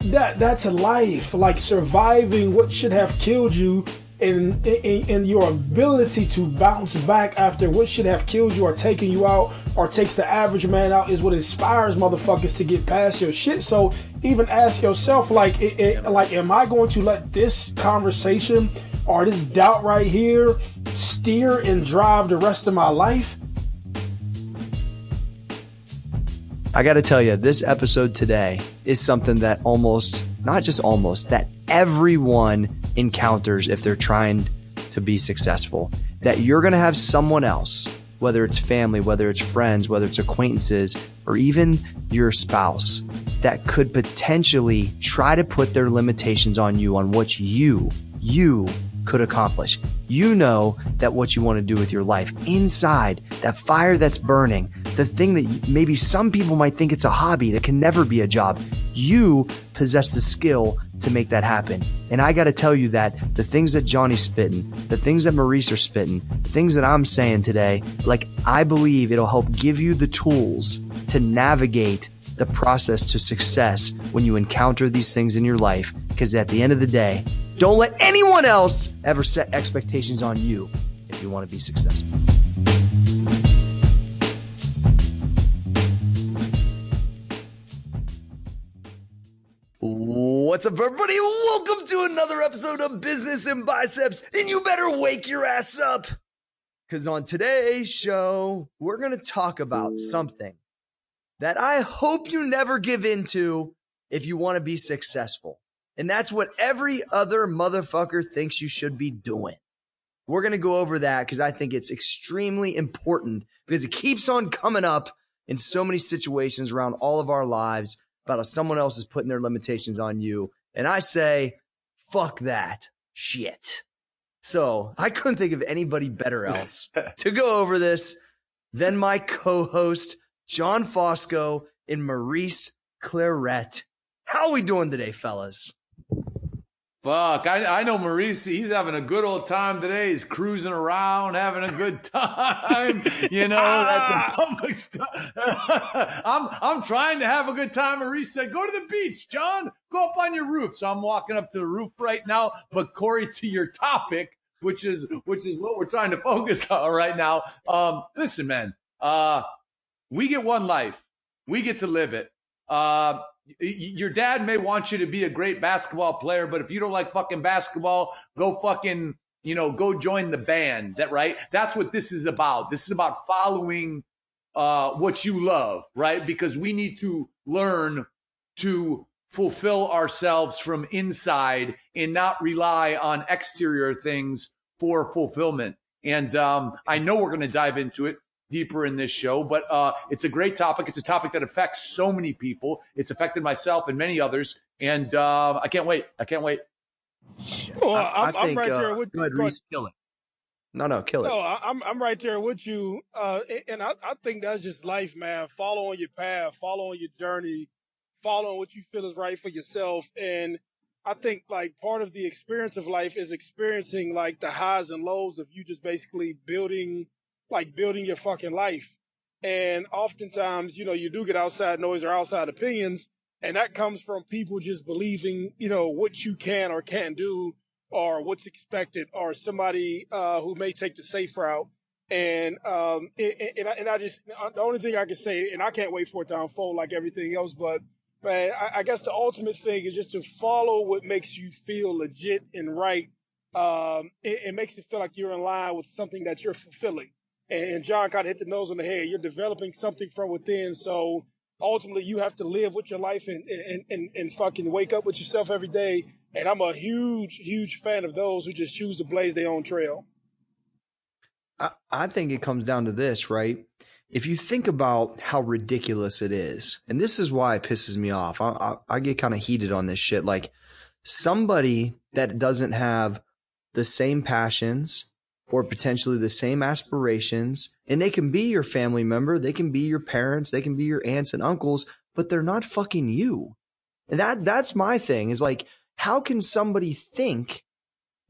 that's life. Like surviving what should have killed you, and your ability to bounce back after what should have killed you or taken you out or takes the average man out is what inspires motherfuckers to get past your shit. So even ask yourself, like, like, am I going to let this conversation or this doubt right here steer and drive the rest of my life? I got to tell you, this episode today is something that that everyone encounters if they're trying to be successful. That you're going to have someone else, whether it's family, whether it's friends, whether it's acquaintances, or even your spouse, that could potentially try to put their limitations on you on what you could accomplish. You know that what you want to do with your life inside, that fire that's burning, the thing that maybe some people might think it's a hobby that can never be a job. You possess the skill to make that happen. And I got to tell you that the things that Johnny's spitting, the things that Maurice are spitting, the things that I'm saying today, like, I believe it'll help give you the tools to navigate the process to success when you encounter these things in your life. Because at the end of the day, don't let anyone else ever set expectations on you if you want to be successful. What's up, everybody? Welcome to another episode of Business and Biceps, and you better wake your ass up, because on today's show, we're going to talk about something that I hope you never give into if you want to be successful. And that's what every other motherfucker thinks you should be doing. We're going to go over that because I think it's extremely important, because it keeps on coming up in so many situations around all of our lives about how someone else is putting their limitations on you. And I say, fuck that shit. So I couldn't think of anybody better else to go over this than my co-host, John Fosco and Maurice Claret. How are we doing today, fellas? Fuck, I know Maurice, he's having a good old time today. He's cruising around, having a good time, you know, at the public stuff. I'm trying to have a good time. Maurice said, go to the beach, John, go up on your roof. So I'm walking up to the roof right now. But Corey, to your topic, which is what we're trying to focus on right now. Listen, man, we get one life. We get to live it. Your dad may want you to be a great basketball player, but if you don't like fucking basketball, go fucking, go join the band. Right? That's what this is about. This is about following what you love, right? Because we need to learn to fulfill ourselves from inside and not rely on exterior things for fulfillment. And I know we're going to dive into it deeper in this show, but it's a great topic. It's a topic that affects so many people. It's affected myself and many others, and I can't wait. Well, I'm right there with you. Go ahead, Reese, kill it. No, kill it. No, I'm right there with you, and I think that's just life, man. Following your path, following your journey, following what you feel is right for yourself. And I think, like, part of the experience of life is experiencing, like, the highs and lows of you just basically building your fucking life. And oftentimes, you do get outside noise or outside opinions, and that comes from people just believing, what you can or can't do, or what's expected, or somebody who may take the safe route. And the only thing I can say, and I can't wait for it to unfold like everything else, but man, I guess the ultimate thing is just to follow what makes you feel legit and right. It makes it feel like you're in line with something that you're fulfilling. And John kind of hit the nose on the head. You're developing something from within. So ultimately, you have to live with your life and fucking wake up with yourself every day. And I'm a huge, huge fan of those who just choose to blaze their own trail. I think it comes down to this, right? If you think about how ridiculous it is, and this is why it pisses me off. I get kind of heated on this shit. Like, somebody that doesn't have the same passions or potentially the same aspirations, and they can be your family member, they can be your parents, they can be your aunts and uncles, but they're not fucking you. And that's my thing, is like, how can somebody think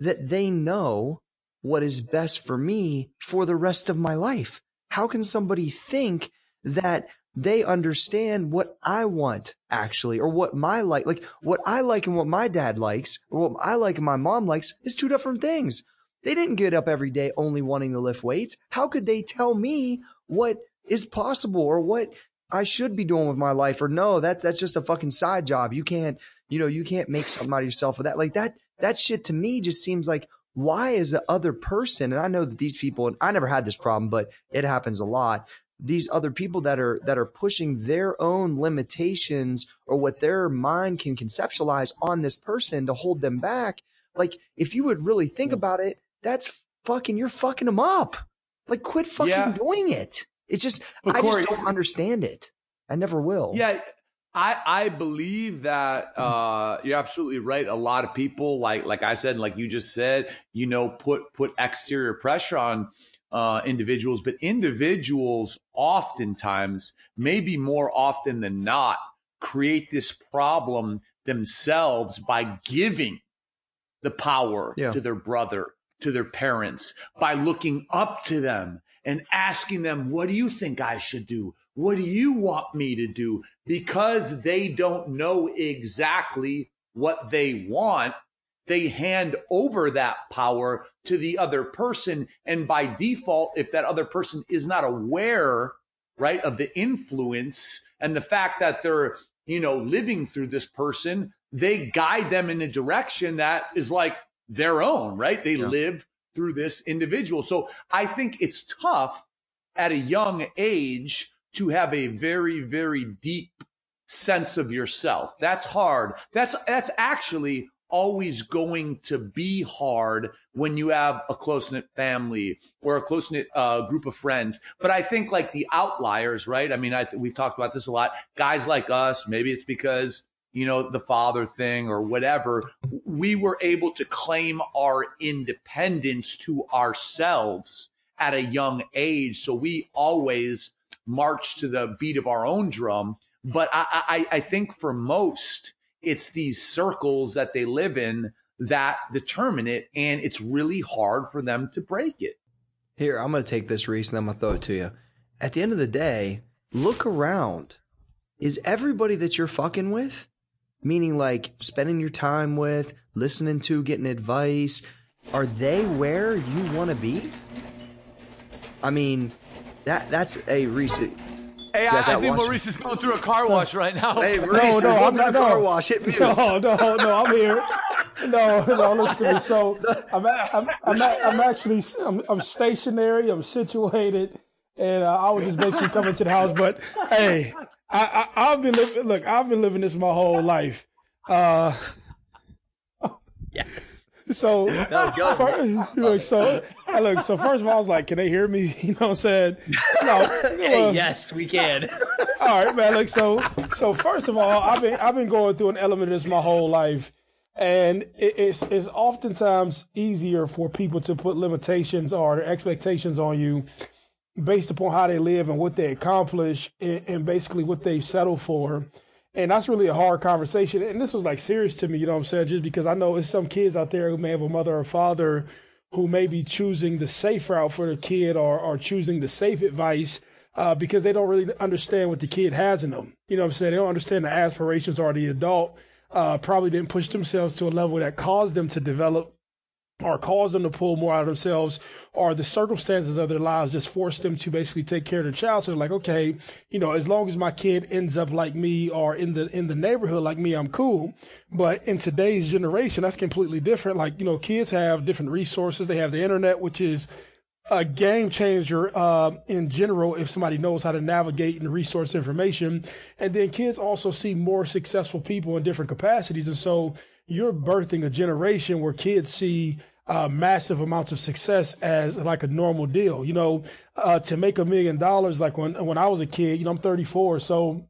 that they know what is best for me for the rest of my life? How can somebody think that they understand what I want actually, or what like what I like and what my dad likes, or what I like and my mom likes is two different things. They didn't get up every day only wanting to lift weights. How could they tell me what is possible or what I should be doing with my life? Or no, that's just a fucking side job. You can't make something out of yourself with that. Like that shit to me just seems like, why is the other person, and I know that these people, and I never had this problem, but it happens a lot, these other people that are pushing their own limitations or what their mind can conceptualize on this person to hold them back. Like, if you would really think about it, you're fucking them up. Like, quit fucking doing it. It's just, I just don't understand it. I never will. Yeah. I believe that you're absolutely right. A lot of people, like I said, like you just said, put exterior pressure on individuals, but individuals oftentimes, maybe more often than not, create this problem themselves by giving the power to their brother, to their parents, by looking up to them and asking them, what do you think I should do? What do you want me to do? Because they don't know exactly what they want, they hand over that power to the other person. And by default, if that other person is not aware, right, of the influence and the fact that they're, living through this person, they guide them in a direction that is like their own, right? They live through this individual. So I think it's tough at a young age to have a very, very deep sense of yourself. That's hard. That's actually always going to be hard when you have a close-knit family or a close-knit group of friends. But I think like the outliers, right? I mean, we've talked about this a lot. Guys like us, maybe it's because, the father thing or whatever, we were able to claim our independence to ourselves at a young age. So we always march to the beat of our own drum. But I think for most, it's these circles that they live in that determine it. And it's really hard for them to break it. Here, I'm going to take this, Reese, and I'm going to throw it to you. At the end of the day, look around. Is everybody that you're fucking with, meaning like spending your time with, listening to, getting advice, are they where you want to be? I mean, that's a Reese. Hey, I think Maurice is going through a car wash right now. Hey, Maurice, I'm not car wash. Hit me. No, I'm here. No, listen to me. So I'm stationary. I'm situated, and I was just basically coming to the house. But hey, I've been living this my whole life. Yes. So, so first of all, I was like, can they hear me? You know what I'm saying? No, yes, we can. All right, man. Look, so first of all, I've been going through an element of this my whole life, and it's oftentimes easier for people to put limitations or expectations on you based upon how they live and what they accomplish and basically what they settle for. And that's really a hard conversation. And this was like serious to me, you know what I'm saying? Just because I know there's some kids out there who may have a mother or father who may be choosing the safe route for the kid or choosing the safe advice because they don't really understand what the kid has in them. You know what I'm saying? They don't understand the aspirations or the adult probably didn't push themselves to a level that caused them to develop or cause them to pull more out of themselves, or the circumstances of their lives just force them to basically take care of their child. So they're like, okay, as long as my kid ends up like me or in the neighborhood like me, I'm cool. But in today's generation, that's completely different. Like, kids have different resources. They have the internet, which is a game changer in general if somebody knows how to navigate and resource information. And then kids also see more successful people in different capacities. And so you're birthing a generation where kids see massive amounts of success as like a normal deal. To make $1 million, like when I was a kid, I'm 34. So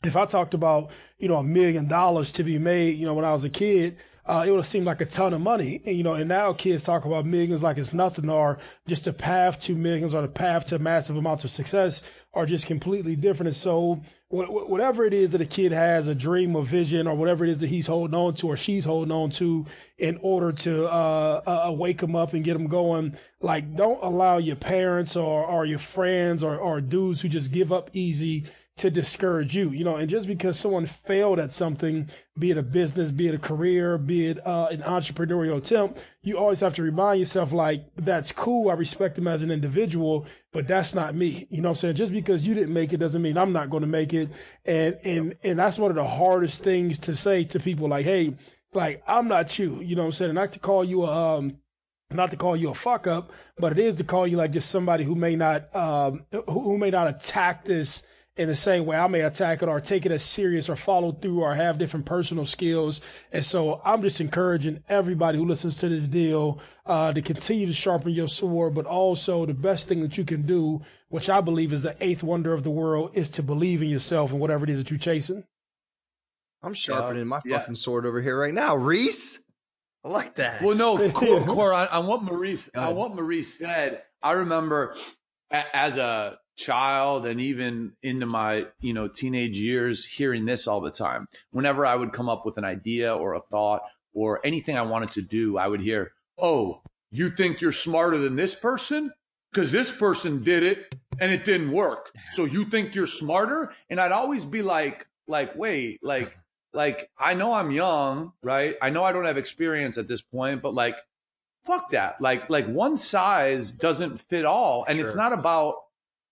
if I talked about, $1 million to be made, when I was a kid, it would have seemed like a ton of money. And now kids talk about millions like it's nothing, or just the path to millions or the path to massive amounts of success are just completely different. And so whatever it is that a kid has, a dream or vision or whatever it is that he's holding on to or she's holding on to in order to wake them up and get them going, like, don't allow your parents or your friends or dudes who just give up easy to discourage you, and just because someone failed at something, be it a business, be it a career, be it an entrepreneurial attempt, you always have to remind yourself, like, that's cool. I respect them as an individual, but that's not me. You know what I'm saying? Just because you didn't make it doesn't mean I'm not going to make it. And that's one of the hardest things to say to people, like, hey, like, I'm not you, you know what I'm saying? Not to call you a fuck up, but it is to call you like just somebody who may not attack this in the same way I may attack it, or take it as serious, or follow through, or have different personal skills. And so I'm just encouraging everybody who listens to this deal to continue to sharpen your sword, but also the best thing that you can do, which I believe is the eighth wonder of the world, is to believe in yourself and whatever it is that you're chasing. I'm sharpening my fucking sword over here right now, Reese. I like that. Well, no, Core, on what Maurice said, I remember as a child and even into my, teenage years, hearing this all the time. Whenever I would come up with an idea or a thought or anything I wanted to do, I would hear, "Oh, you think you're smarter than this person? Because this person did it and it didn't work. So you think you're smarter?" And I'd always be like, wait, like, I know I'm young, right? I know I don't have experience at this point, but like, fuck that. Like one size doesn't fit all. And It's not about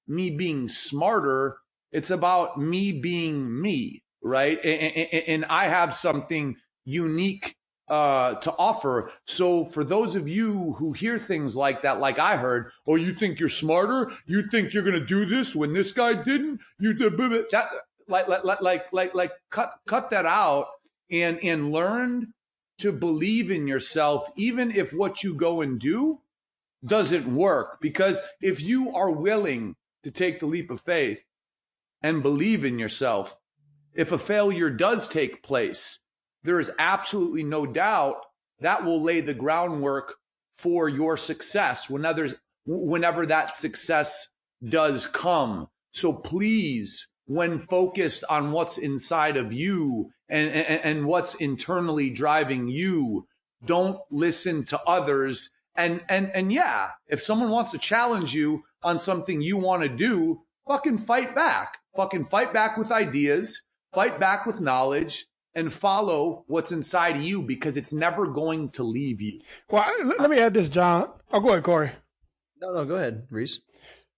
me being smarter. It's about me being me, right? And I have something unique to offer. So for those of you who hear things like that, like I heard, "Oh, you think you're smarter? You think you're going to do this when this guy didn't? You did that." Cut that out and learn to believe in yourself, even if what you go and do doesn't work. Because if you are willing to take the leap of faith and believe in yourself, if a failure does take place, there is absolutely no doubt that will lay the groundwork for your success whenever that success does come. So please, when focused on what's inside of you and what's internally driving you, don't listen to others. And yeah, if someone wants to challenge you on something you want to do, fucking fight back. Fucking fight back with ideas, fight back with knowledge, and follow what's inside of you, because it's never going to leave you. Well, let me add this, John. Oh, go ahead, Corey. No, go ahead, Reese.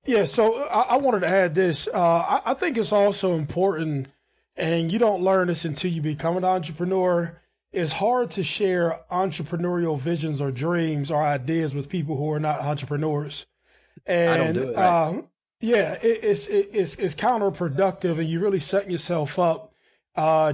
Yeah, so I wanted to add this. I think it's also important, and you don't learn this until you become an entrepreneur. It's hard to share entrepreneurial visions or dreams or ideas with people who are not entrepreneurs. And I don't do it. Right? It's counterproductive, and you're really setting yourself up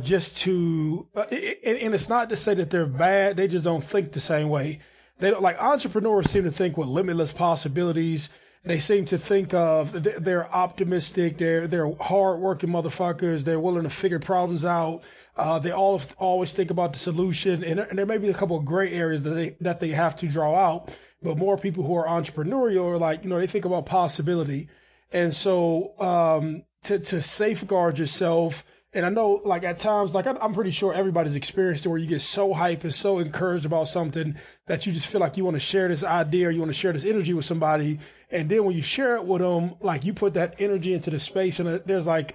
just to. And it's not to say that they're bad; they just don't think the same way. They don't, like, entrepreneurs seem to think with limitless possibilities. They seem to think of, they're optimistic, they're hardworking motherfuckers, they're willing to figure problems out. They always think about the solution, and there may be a couple of gray areas that they have to draw out. But more people who are entrepreneurial are like, they think about possibility. And so to safeguard yourself, and I know, like, at times, like, I'm pretty sure everybody's experienced it, where you get so hyped and so encouraged about something that you just feel like you want to share this idea, or you want to share this energy with somebody. And then when you share it with them, like, you put that energy into the space, and there's like,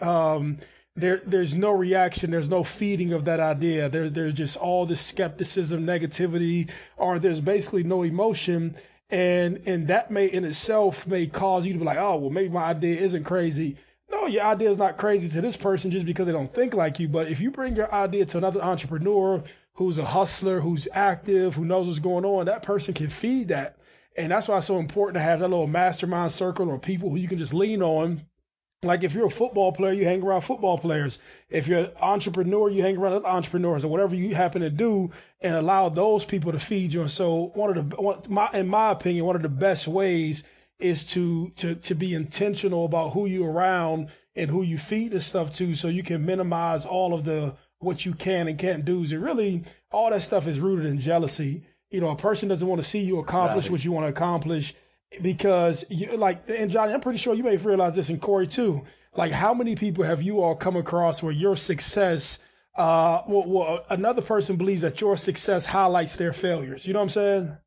there's no reaction. There's no feeding of that idea. There's just all this skepticism, negativity, or there's basically no emotion. And that may in itself may cause you to be like, oh, well, maybe my idea isn't crazy. No, your idea is not crazy to this person just because they don't think like you. But if you bring your idea to another entrepreneur who's a hustler, who's active, who knows what's going on, that person can feed that. And that's why it's so important to have that little mastermind circle, or people who you can just lean on. Like, if you're a football player, you hang around football players. If you're an entrepreneur, you hang around other entrepreneurs, or whatever you happen to do, and allow those people to feed you. And so in my opinion, one of the best ways is to be intentional about who you're around and who you feed this stuff to, so you can minimize all of what you can and can't do. And really, all that stuff is rooted in jealousy. A person doesn't want to see you accomplish what you want to accomplish, because and Johnny, I'm pretty sure you may have realized this, in Corey too. Like, how many people have you all come across where your success, another person believes that your success highlights their failures? You know what I'm saying?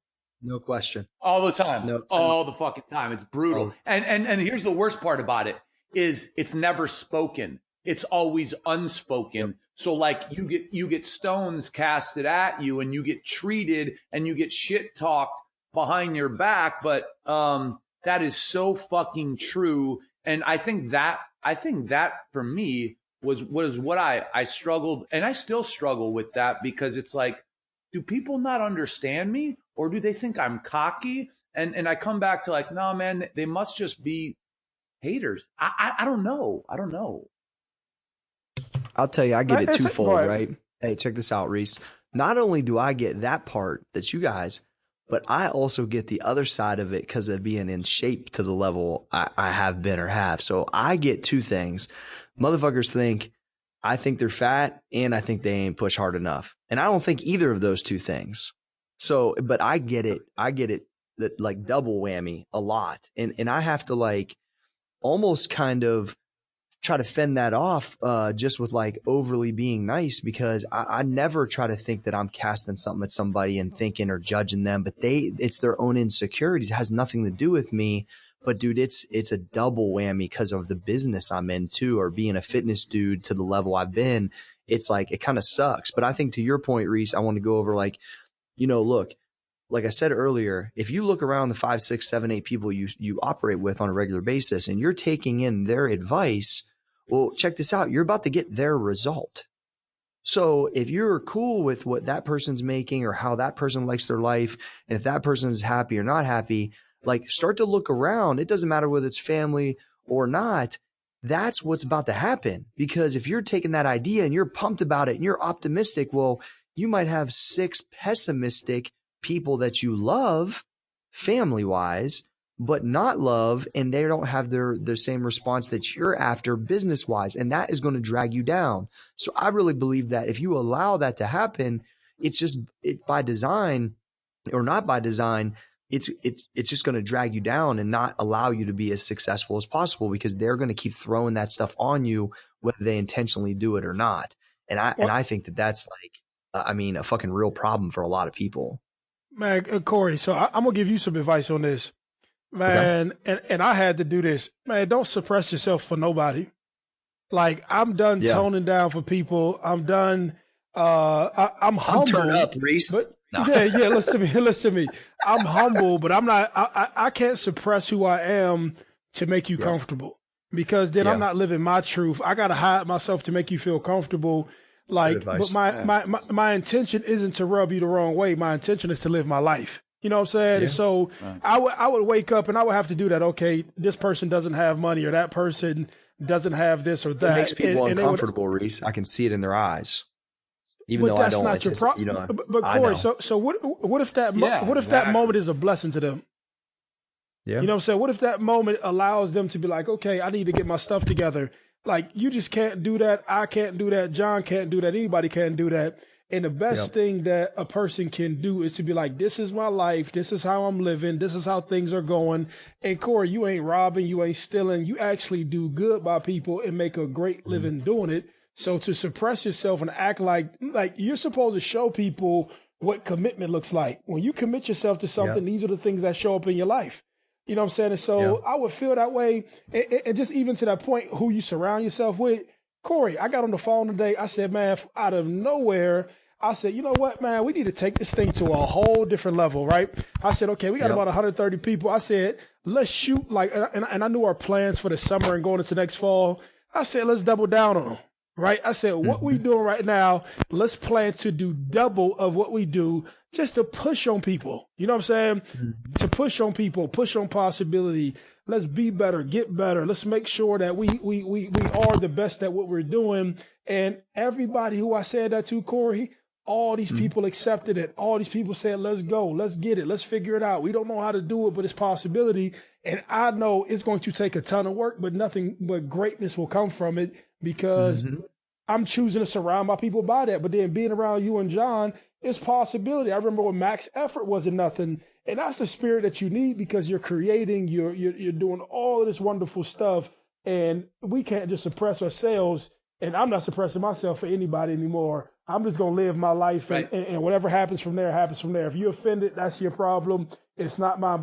No question. All the time. No, all the fucking time. It's brutal. And here's the worst part about it. is it's never spoken. It's always unspoken. So like you get stones casted at you and you get treated and you get shit talked behind your back. But that is so fucking true. And I think that for me was what I struggled, and I still struggle with that, because it's like, do people not understand me, or do they think I'm cocky? And I come back to like, no, man, they must just be haters. I don't know. I don't know. I'll tell you, I get it twofold, right? Hey, check this out, Reese. Not only do I get that part that you guys, but I also get the other side of it because of being in shape to the level I have been or have. So I get two things. Motherfuckers think I think they're fat and I think they ain't push hard enough. And I don't think either of those two things. So, but I get it. I get it, that like double whammy a lot. And I have to like almost kind of try to fend that off just with like overly being nice, because I never try to think that I'm casting something at somebody and thinking or judging them, but it's their own insecurities. It has nothing to do with me. But dude, it's a double whammy because of the business I'm in too, or being a fitness dude to the level I've been. It's like, it kind of sucks. But I think to your point, Reese, I want to go over like, look, like I said earlier, if you look around the 5, 6, 7, 8 people you operate with on a regular basis and you're taking in their advice, well, check this out. You're about to get their result. So if you're cool with what that person's making or how that person likes their life, and if that person is happy or not happy, like start to look around. It doesn't matter whether it's family or not. That's what's about to happen. Because if you're taking that idea and you're pumped about it and you're optimistic, well, you might have 6 pessimistic people that you love family wise, but not love, and they don't have the same response that you're after business wise. And that is going to drag you down. So I really believe that if you allow that to happen, it's just by design or not by design, it's just going to drag you down and not allow you to be as successful as possible, because they're going to keep throwing that stuff on you, whether they intentionally do it or not. And I think that's like, a fucking real problem for a lot of people. Man, Corey, so I'm going to give you some advice on this. Man, okay. and I had to do this. Man, don't suppress yourself for nobody. Like, I'm done toning down for people. I'm done. I'm humble. Turn up, Reese. But no. yeah. Listen to me. I'm humble, but I'm not. I can't suppress who I am to make you comfortable, because then I'm not living my truth. I gotta hide myself to make you feel comfortable. Like, but my intention isn't to rub you the wrong way. My intention is to live my life. You know what I'm saying? Yeah. And so I would wake up and I would have to do that. Okay, this person doesn't have money, or that person doesn't have this or that. It makes people uncomfortable, Reese. I can see it in their eyes. Even though that's I don't, not your problem. But Corey, so what if that that moment is a blessing to them? Yeah. You know what I'm saying? What if that moment allows them to be like, okay, I need to get my stuff together. Like, you just can't do that. I can't do that. John can't do that. Anybody can't do that. And the best thing that a person can do is to be like, this is my life. This is how I'm living. This is how things are going. And Corey, you ain't robbing. You ain't stealing. You actually do good by people and make a great living doing it. So to suppress yourself and act like you're supposed to show people what commitment looks like. When you commit yourself to something, these are the things that show up in your life. You know what I'm saying? And so I would feel that way. And just even to that point, who you surround yourself with. Corey, I got on the phone today. I said, man, out of nowhere, I said, you know what, man, we need to take this thing to a whole different level, right? I said, okay, we got about 130 people. I said, let's shoot and I knew our plans for the summer and going into next fall. I said, let's double down on them, right? I said, what we doing right now, let's plan to do double of what we do, just to push on people. You know what I'm saying? To push on people, push on possibility. Let's be better, get better. Let's make sure that we are the best at what we're doing. And everybody who I said that to, Corey, all these people accepted it. All these people said, let's go, let's get it, let's figure it out. We don't know how to do it, but it's possibility. And I know it's going to take a ton of work, but nothing but greatness will come from it, because I'm choosing to surround my people by that. But then being around you and John, it's possibility. I remember when max effort wasn't nothing. And that's the spirit that you need, because you're creating, you're doing all of this wonderful stuff. And we can't just suppress ourselves. And I'm not suppressing myself for anybody anymore. I'm just going to live my life, and whatever happens from there, happens from there. If you're offended, that's your problem. It's not my,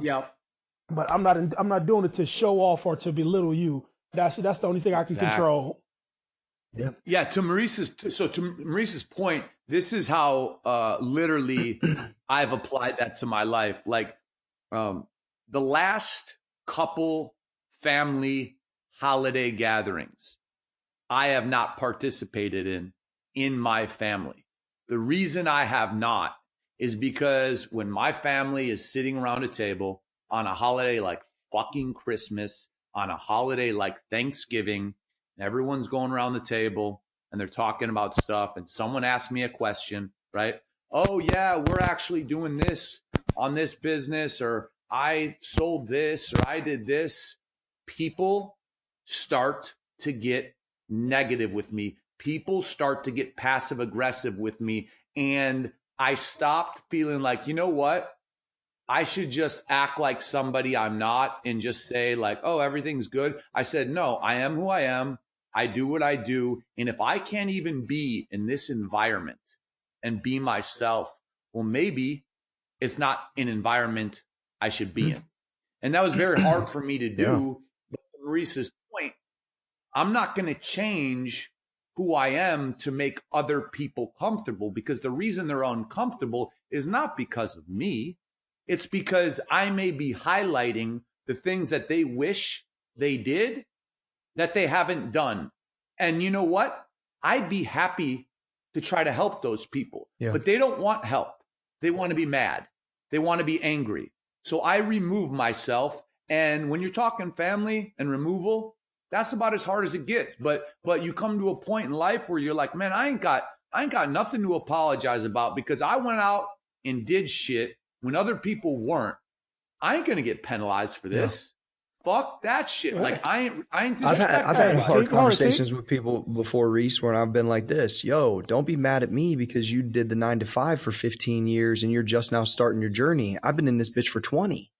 but I'm not doing it to show off or to belittle you. That's the only thing I can control. Yeah. To Maurice's point, this is how literally I've applied that to my life. Like the last couple family holiday gatherings, I have not participated in my family. The reason I have not is because when my family is sitting around a table on a holiday like fucking Christmas, on a holiday like Thanksgiving, and everyone's going around the table and they're talking about stuff, and someone asks me a question, right? Oh yeah, we're actually doing this on this business, or I sold this, or I did this. People start to get negative with me. People start to get passive aggressive with me. And I stopped feeling like, you know what? I should just act like somebody I'm not and just say like, oh, everything's good. I said, no, I am who I am. I do what I do. And if I can't even be in this environment and be myself, well, maybe it's not an environment I should be in. And that was very hard for me to do. But to Maurice's point, I'm not going to change who I am to make other people comfortable, because the reason they're uncomfortable is not because of me. It's because I may be highlighting the things that they wish they did that they haven't done. And you know what? I'd be happy to try to help those people, but they don't want help. They want to be mad. They want to be angry. So I remove myself. And when you're talking family and removal, that's about as hard as it gets. But you come to a point in life where you're like, man, I ain't got nothing to apologize about, because I went out and did shit when other people weren't. I ain't gonna get penalized for this. Fuck that shit. Like I ain't I've had hard conversations with people before, Reese, where I've been like this: yo, don't be mad at me because you did the 9 to 5 for 15 years and you're just now starting your journey. I've been in this bitch for 20.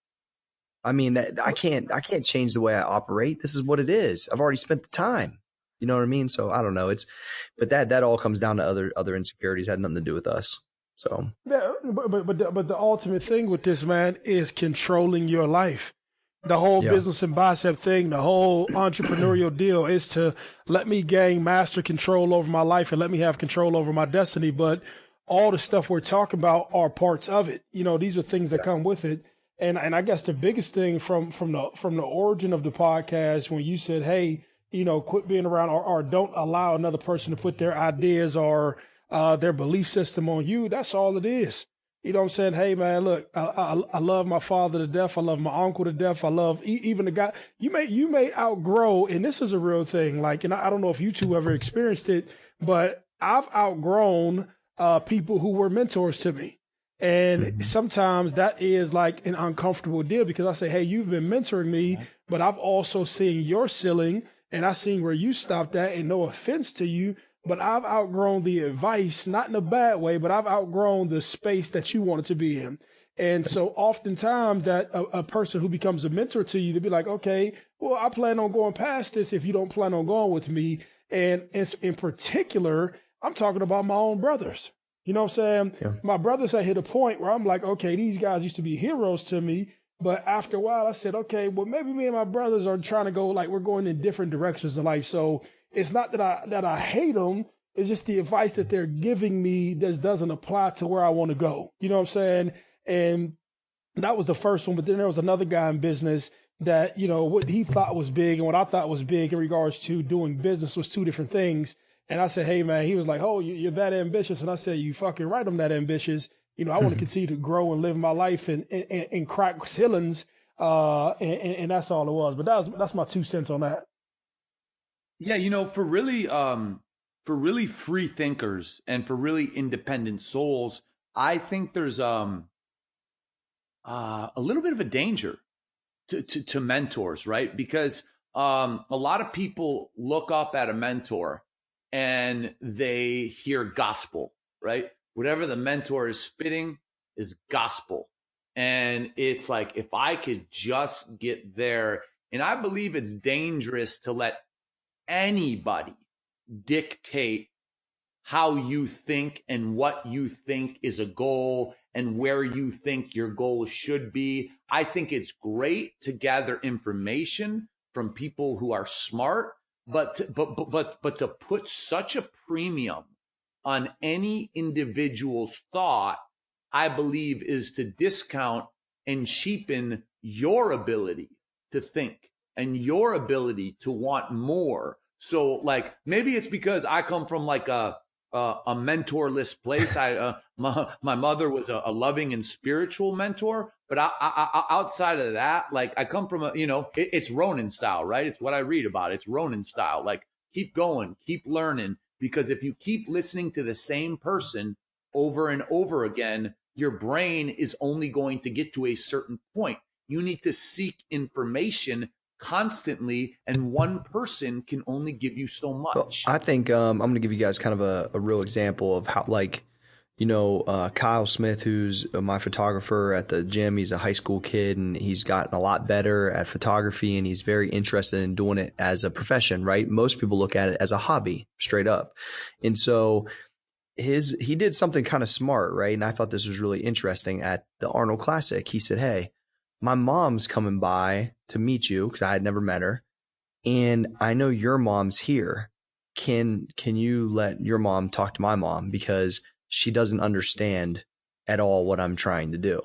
I mean, I can't change the way I operate. This is what it is. I've already spent the time. You know what I mean? So I don't know. But that all comes down to other insecurities. It had nothing to do with us. So yeah, but the ultimate thing with this, man, is controlling your life. The whole business and bicep thing, the whole entrepreneurial deal is to let me gain master control over my life and let me have control over my destiny. But all the stuff we're talking about are parts of it. You know, these are things that come with it. And I guess the biggest thing from the origin of the podcast, when you said, hey, you know, quit being around or don't allow another person to put their ideas or their belief system on you, that's all it is. You know what I'm saying? Hey, man, look, I love my father to death. I love my uncle to death. I love even the guy. You may outgrow, and this is a real thing. Like, and I don't know if you two ever experienced it, but I've outgrown people who were mentors to me. And sometimes that is like an uncomfortable deal, because I say, hey, you've been mentoring me, but I've also seen your ceiling and I've seen where you stopped at, and no offense to you, but I've outgrown the advice, not in a bad way, but I've outgrown the space that you wanted to be in. And so oftentimes that a person who becomes a mentor to you, to be like, okay, well, I plan on going past this if you don't plan on going with me. And it's in particular, I'm talking about my own brothers. You know what I'm saying? Yeah. My brothers had hit a point where I'm like, okay, these guys used to be heroes to me. But after a while, I said, okay, well, maybe me and my brothers are trying to go, like, we're going in different directions in life. So it's not that I hate them. It's just the advice that they're giving me that doesn't apply to where I want to go. You know what I'm saying? And that was the first one. But then there was another guy in business that, you know, what he thought was big and what I thought was big in regards to doing business was two different things. And I said, hey, man, he was like, oh, you're that ambitious. And I said, you fucking right, I'm that ambitious. You know, I want to continue to grow and live my life and crack ceilings. And that's all it was. But that's my 2 cents on that. Yeah, you know, for really free thinkers and for really independent souls, I think there's a little bit of a danger to mentors, right? Because a lot of people look up at a mentor and they hear gospel, right? Whatever the mentor is spitting is gospel. And it's like, if I could just get there. And I believe it's dangerous to let anybody dictate how you think and what you think is a goal and where you think your goal should be. I think it's great to gather information from people who are smart, but to put such a premium on any individual's thought, I believe, is to discount and cheapen your ability to think and your ability to want more. So like, maybe it's because I come from like a mentorless place. My mother was a loving and spiritual mentor, but outside of that, like I come from it's Ronin style, right? It's what I read about. It's Ronin style. Like, keep going, keep learning, because if you keep listening to the same person over and over again, your brain is only going to get to a certain point. You need to seek information constantly, and one person can only give you so much. Well, I think I'm going to give you guys kind of a real example of how, like, Kyle Smith, who's my photographer at the gym. He's a high school kid, and he's gotten a lot better at photography, and he's very interested in doing it as a profession, right? Most people look at it as a hobby, straight up. And so he did something kind of smart, right? And I thought this was really interesting. At the Arnold Classic, he said, "Hey, my mom's coming by to meet you," because I had never met her, "and I know your mom's here. Can you let your mom talk to my mom, because she doesn't understand at all what I'm trying to do?"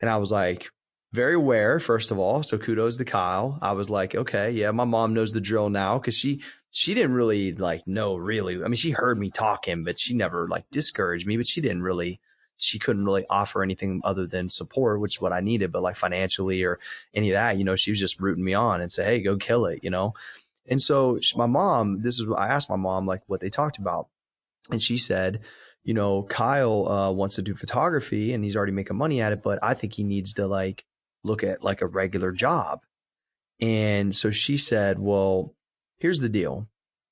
And I was like, very aware, first of all. So kudos to Kyle. I was like, okay, yeah, my mom knows the drill now, because she didn't really know really. I mean, she heard me talking, but she never discouraged me, but she couldn't really offer anything other than support, which is what I needed, but financially or any of that, she was just rooting me on and say, "Hey, go kill it," And so my mom, I asked my mom what they talked about. And she said, Kyle wants to do photography and he's already making money at it, but I think he needs to look at a regular job. And so she said, "Well, here's the deal.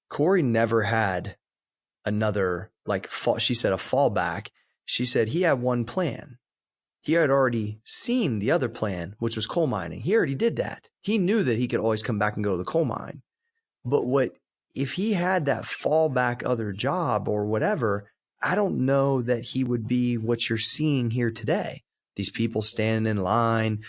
Corey never had another, she said, a fallback." She said he had one plan. He had already seen the other plan, which was coal mining. He already did that. He knew that he could always come back and go to the coal mine. But if he had that fallback other job or whatever, I don't know that he would be what you're seeing here today. These people standing in line,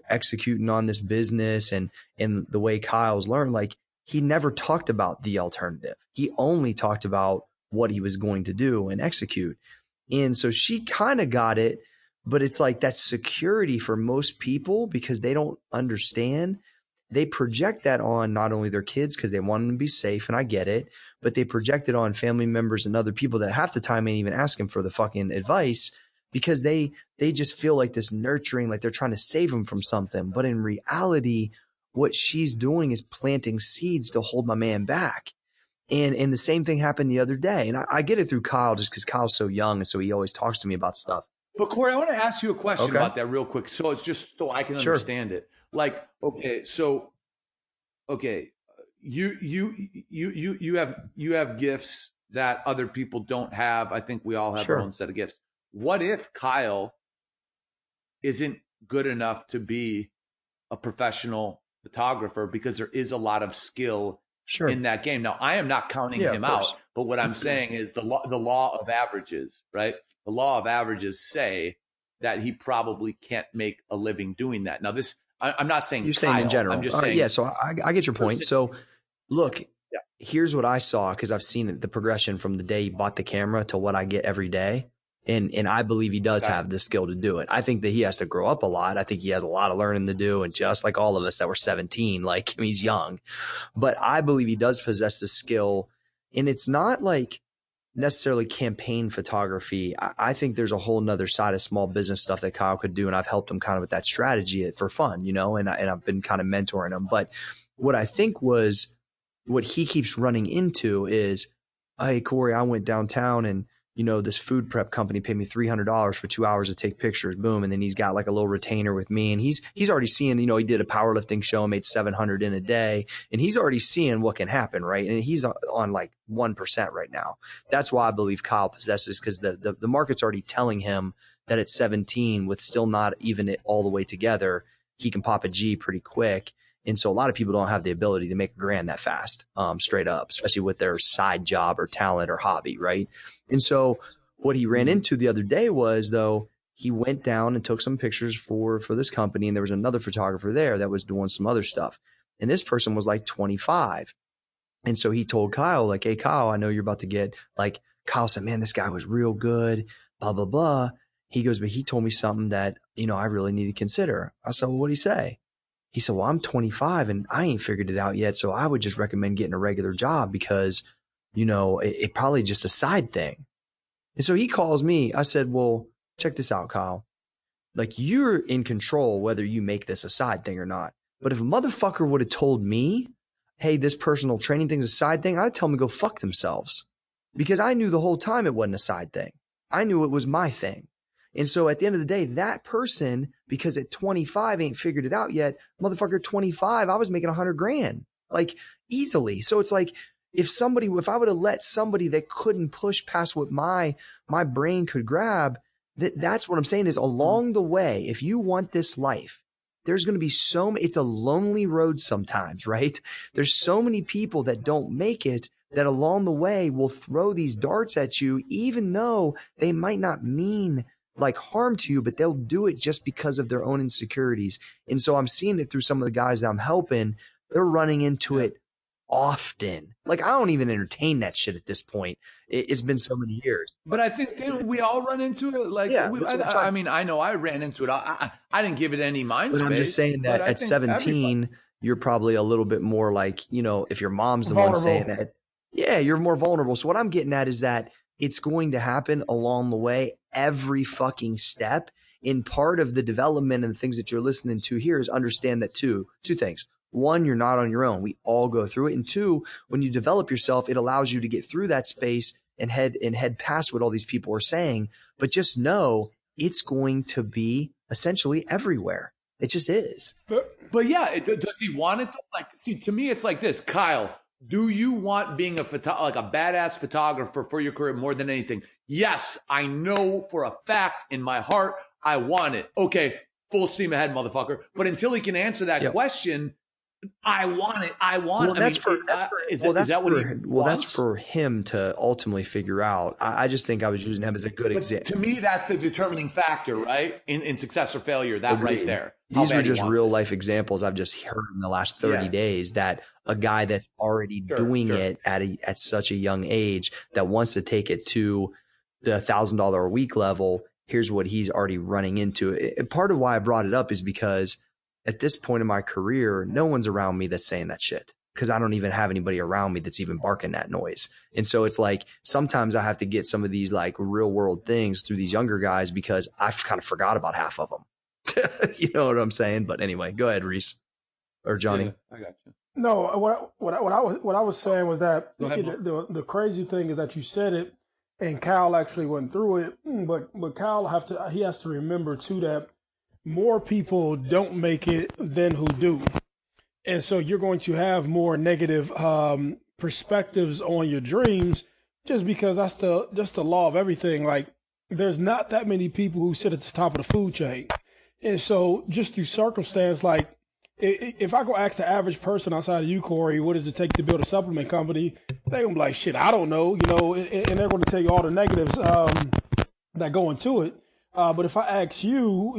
executing on this business, and the way Kyle's learned, he never talked about the alternative. He only talked about what he was going to do and execute. And so she kind of got it, but it's that security for most people, because they don't understand. They project that on not only their kids because they want them to be safe, and I get it, but they project it on family members and other people that half the time ain't even asking for the fucking advice, because they just feel this nurturing, they're trying to save them from something. But in reality, what she's doing is planting seeds to hold my man back. And the same thing happened the other day. And I get it through Kyle, just because Kyle's so young, and so he always talks to me about stuff. But Corey, I want to ask you a question about that real quick. So it's just so I can understand it. You have gifts that other people don't have. I think we all have our own set of gifts. What if Kyle isn't good enough to be a professional photographer, because there is a lot of skill in that game? Now, I am not counting him out, but what I'm saying is the law of averages, right? The law of averages say that he probably can't make a living doing that. Now, I'm not saying you're Kyle, saying in general. I'm just saying. So I get your point. So look, here's what I saw, because I've seen the progression from the day he bought the camera to what I get every day. And I believe he does have the skill to do it. I think that he has to grow up a lot. I think he has a lot of learning to do. And just like all of us that were 17, he's young, but I believe he does possess the skill. And it's not necessarily campaign photography. I think there's a whole nother side of small business stuff that Kyle could do. And I've helped him kind of with that strategy for fun, and I've been kind of mentoring him. But what I think was what he keeps running into is, "Hey, Corey, I went downtown and, this food prep company paid me $300 for 2 hours to take pictures." Boom. And then he's got a little retainer with me, and he's already seeing, he did a powerlifting show and made 700 in a day, and he's already seeing what can happen. Right. And he's on 1% right now. That's why I believe Kyle possesses, because the market's already telling him that at 17, with still not even it all the way together, he can pop a G pretty quick. And so a lot of people don't have the ability to make $1,000 that fast, straight up, especially with their side job or talent or hobby, right? And so what he ran into the other day was, though, he went down and took some pictures for this company, and there was another photographer there that was doing some other stuff. And this person was like 25. And so he told Kyle, like, hey, Kyle, I know you're about to get, like, Kyle said, man, this guy was real good, blah, blah, blah. He goes, but he told me something that, I really need to consider. I said, well, what'd he say? He said, well, I'm 25 and I ain't figured it out yet. So I would just recommend getting a regular job because, it probably just a side thing. And so he calls me. I said, well, check this out, Kyle. Like, you're in control whether you make this a side thing or not. But if a motherfucker would have told me, hey, this personal training thing's a side thing, I'd tell them to go fuck themselves. Because I knew the whole time it wasn't a side thing. I knew it was my thing. And so at the end of the day, that person, because at 25 ain't figured it out yet, motherfucker, 25, I was making $100,000, like, easily. So it's like, if I would have let somebody that couldn't push past what my brain could grab, that's what I'm saying is along the way, if you want this life, there's going to be it's a lonely road sometimes, right? There's so many people that don't make it that along the way will throw these darts at you, even though they might not mean like harm to you, but they'll do it just because of their own insecurities. And so I'm seeing it through some of the guys that I'm helping. They're running into it often. Like, I don't even entertain that shit at this point. It's been so many years. But I think we all run into it. Like, yeah, I mean, I know I ran into it. I didn't give it any mind space. I'm just saying that at 17, you're probably a little bit more like, if your mom's the one saying that, yeah, you're more vulnerable. So what I'm getting at is that it's going to happen along the way, every fucking step. And part of the development and the things that you're listening to here is understand that two things. One, you're not on your own. We all go through it. And two, when you develop yourself, it allows you to get through that space and head past what all these people are saying. But just know it's going to be essentially everywhere. It just is. But yeah, does he want it? To me, it's like this, Kyle. Do you want being a badass photographer for your career more than anything? Yes, I know for a fact in my heart I want it. Okay, full steam ahead, motherfucker. But until he can answer that question, I want it. That's for him to ultimately figure out. I just think I was using him as a good example. To me, that's the determining factor, right? In success or failure, that right there. These were just real life examples I've just heard in the last 30 days that a guy that's already doing it at such a young age that wants to take it to the $1,000 a week level. Here's what he's already running into. Part of why I brought it up is because at this point in my career, no one's around me that's saying that shit because I don't even have anybody around me that's even barking that noise. And so it's like sometimes I have to get some of these like real world things through these younger guys because I've kind of forgot about half of them. You know what I'm saying? But anyway, go ahead, Reese or Johnny. Yeah, I got you. No, what I was saying was that the crazy thing is that you said it, and Kyle actually went through it. But Kyle has to remember too that more people don't make it than who do, and so you're going to have more negative perspectives on your dreams, just because that's the law of everything. Like, there's not that many people who sit at the top of the food chain. And so just through circumstance, like if I go ask the average person outside of you, Corey, what does it take to build a supplement company? They're going to be like, shit, I don't know, and they're going to tell you all the negatives that go into it. But if I ask you,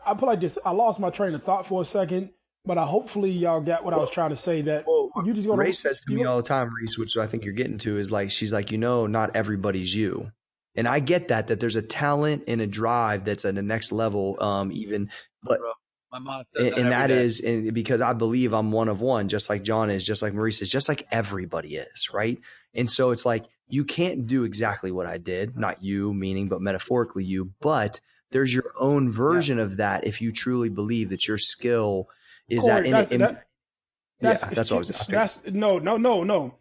I put like this, I lost my train of thought for a second, but hopefully y'all got what I was trying to say. That you just Ray says to me all the time, Reese, which I think you're getting to, is like, she's like, not everybody's you. And I get that there's a talent and a drive that's at the next level, but my mom says and that is because I believe I'm one of one, just like John is, just like Maurice is, just like everybody is, right? And so it's like you can't do exactly what I did, not you meaning, but metaphorically you, but there's your own version of that if you truly believe that your skill is Corey, that's what I was. No.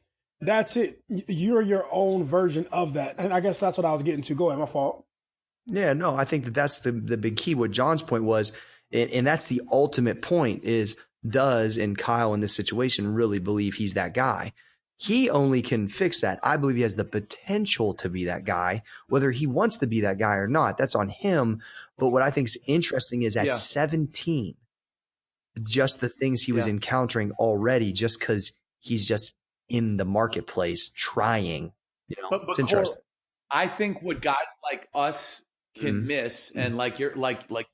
That's it. You're your own version of that. And I guess that's what I was getting to. Go ahead, my fault. Yeah, no, I think that's the big key. What John's point was, and that's the ultimate point is, does, and Kyle in this situation really believe he's that guy? He only can fix that. I believe he has the potential to be that guy. Whether he wants to be that guy or not, that's on him. But what I think is interesting is at 17, just the things he was encountering already, just because he's just in the marketplace trying, but it's interesting. I think what guys like us can miss, and like your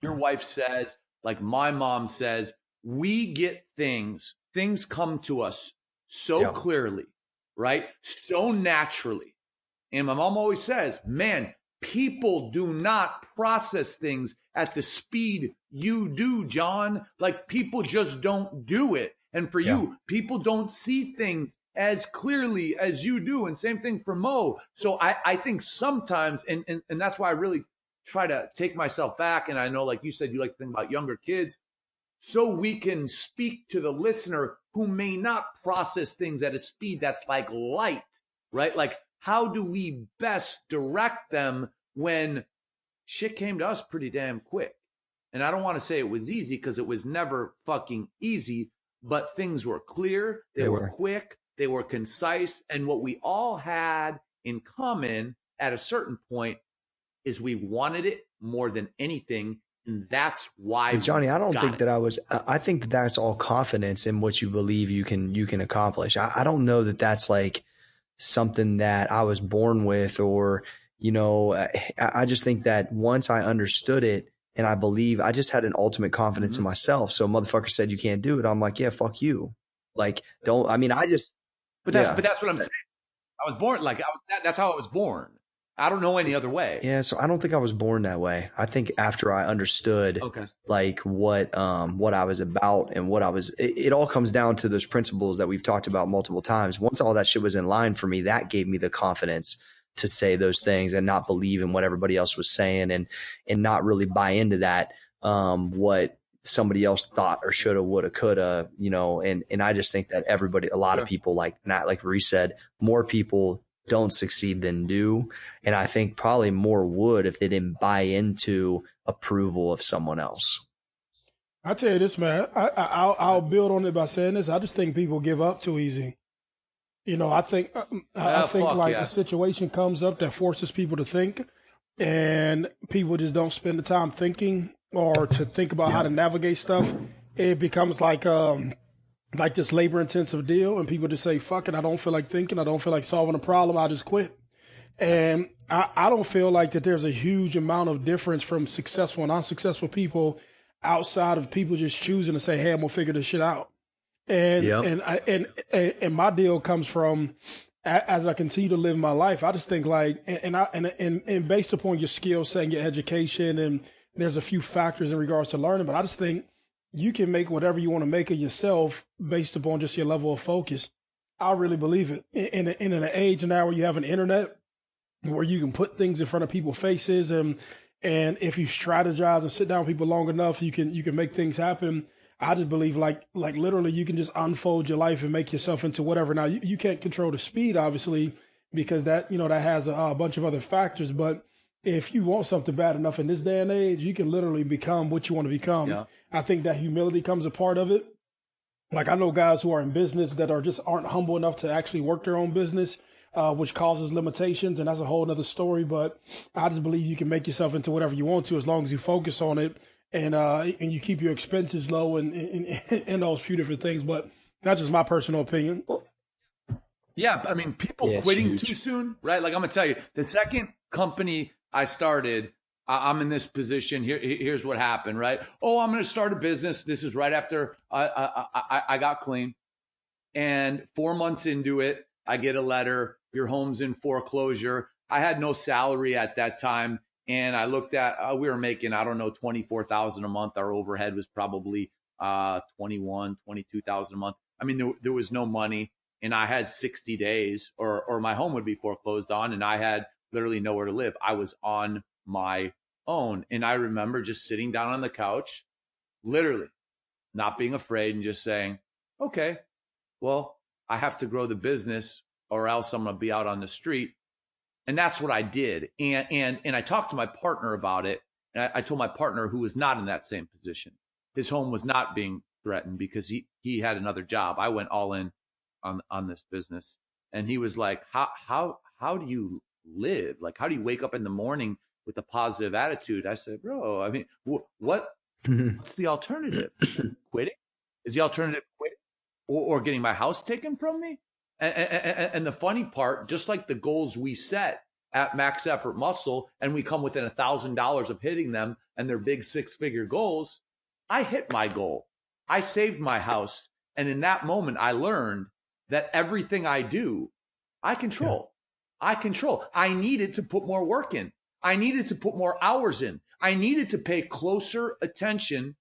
wife says, like my mom says, we get things things come to us so clearly, right? So naturally. And my mom always says, man, people do not process things at the speed you do, John. Like people just don't do it. And for you, people don't see things as clearly as you do. And same thing for Mo. So I think sometimes, and that's why I really try to take myself back. And I know, like you said, you like to think about younger kids, so we can speak to the listener who may not process things at a speed that's like light, right? Like, how do we best direct them when shit came to us pretty damn quick? And I don't want to say it was easy, because it was never fucking easy, but things were clear, they were quick, they were concise. And what we all had in common at a certain point is we wanted it more than anything. And that's why, Johnny, I don't think that I think that that's all confidence in what you believe you can accomplish. I don't know that that's like something that I was born with, or, you know, I just think that once I understood it, and I believe, I just had an ultimate confidence in myself. So motherfucker said you can't do it, I'm like, yeah, fuck you. Like, don't, I mean, I just, but that's what I'm saying. I was born like that's how I was born. I don't know any other way. Yeah, so I don't think I was born that way. I think after I understood like what I was about and what I was, it all comes down to those principles that we've talked about multiple times. Once all that shit was in line for me, that gave me the confidence to say those things and not believe in what everybody else was saying, and not really buy into that, what somebody else thought or shoulda, woulda, coulda, you know, and I just think that a lot of people, like Reese said, more people don't succeed than do. And I think probably more would if they didn't buy into approval of someone else. I tell you this, man, I'll build on it by saying this. I just think people give up too easy. You know, I think a situation comes up that forces people to think, and people just don't spend the time thinking or to think about how to navigate stuff. It becomes like this labor intensive deal, and people just say, fuck it, I don't feel like thinking, I don't feel like solving a problem, I'll just quit. And I don't feel like that there's a huge amount of difference from successful and unsuccessful people outside of people just choosing to say, hey, I'm gonna figure this shit out. And my deal comes from, as I continue to live my life, I just think like, and based upon your skill set and your education, and there's a few factors in regards to learning, but I just think you can make whatever you want to make of yourself based upon just your level of focus. I really believe it. In an age now where you have an internet where you can put things in front of people's faces, and if you strategize and sit down with people long enough, you can make things happen. I just believe like literally you can just unfold your life and make yourself into whatever. Now you can't control the speed, obviously, because that has a bunch of other factors. But if you want something bad enough in this day and age, you can literally become what you want to become. Yeah. I think that humility comes a part of it. Like I know guys who are in business that aren't humble enough to actually work their own business, which causes limitations. And that's a whole nother story. But I just believe you can make yourself into whatever you want to, as long as you focus on it. And you keep your expenses low and those few different things, but that's just my personal opinion. Yeah, I mean, people quitting too soon, right? Like I'm gonna tell you, the second company I started, I'm in this position. Here's what happened, right? Oh, I'm gonna start a business. This is right after I got clean, and 4 months into it, I get a letter. Your home's in foreclosure. I had no salary at that time. And I looked at, we were making, I don't know, $24,000 a month. Our overhead was probably $22,000 a month. I mean, there was no money, and I had 60 days or my home would be foreclosed on, and I had literally nowhere to live. I was on my own. And I remember just sitting down on the couch, literally not being afraid, and just saying, okay, well, I have to grow the business or else I'm going to be out on the street. And that's what I did. And I talked to my partner about it. And I told my partner, who was not in that same position, his home was not being threatened because he had another job. I went all in on this business. And he was like, how do you live? Like, how do you wake up in the morning with a positive attitude? I said, bro, I mean, what's the alternative? Quitting? Is the alternative quitting or getting my house taken from me? And the funny part, just like the goals we set at Max Effort Muscle, and we come within $1,000 of hitting them, and they're big 6-figure goals, I hit my goal. I saved my house, And in that moment, I learned that everything I do, I control. I control. I needed to put more work in. I needed to put more hours in. I needed to pay closer attention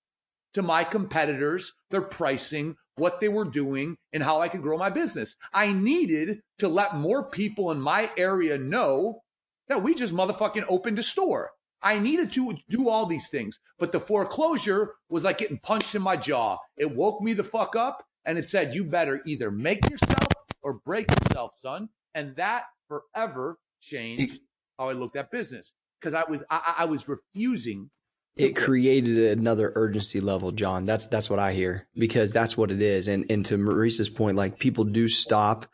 to my competitors, their pricing, what they were doing, and how I could grow my business. I needed to let more people in my area know that we just motherfucking opened a store. I needed to do all these things. But the foreclosure was like getting punched in my jaw. It woke me the fuck up, and it said, you better either make yourself or break yourself, son. And that forever changed how I looked at business, because I was refusing. It created another urgency level, John. That's what I hear, because that's what it is. And to Maurice's point, like, people do stop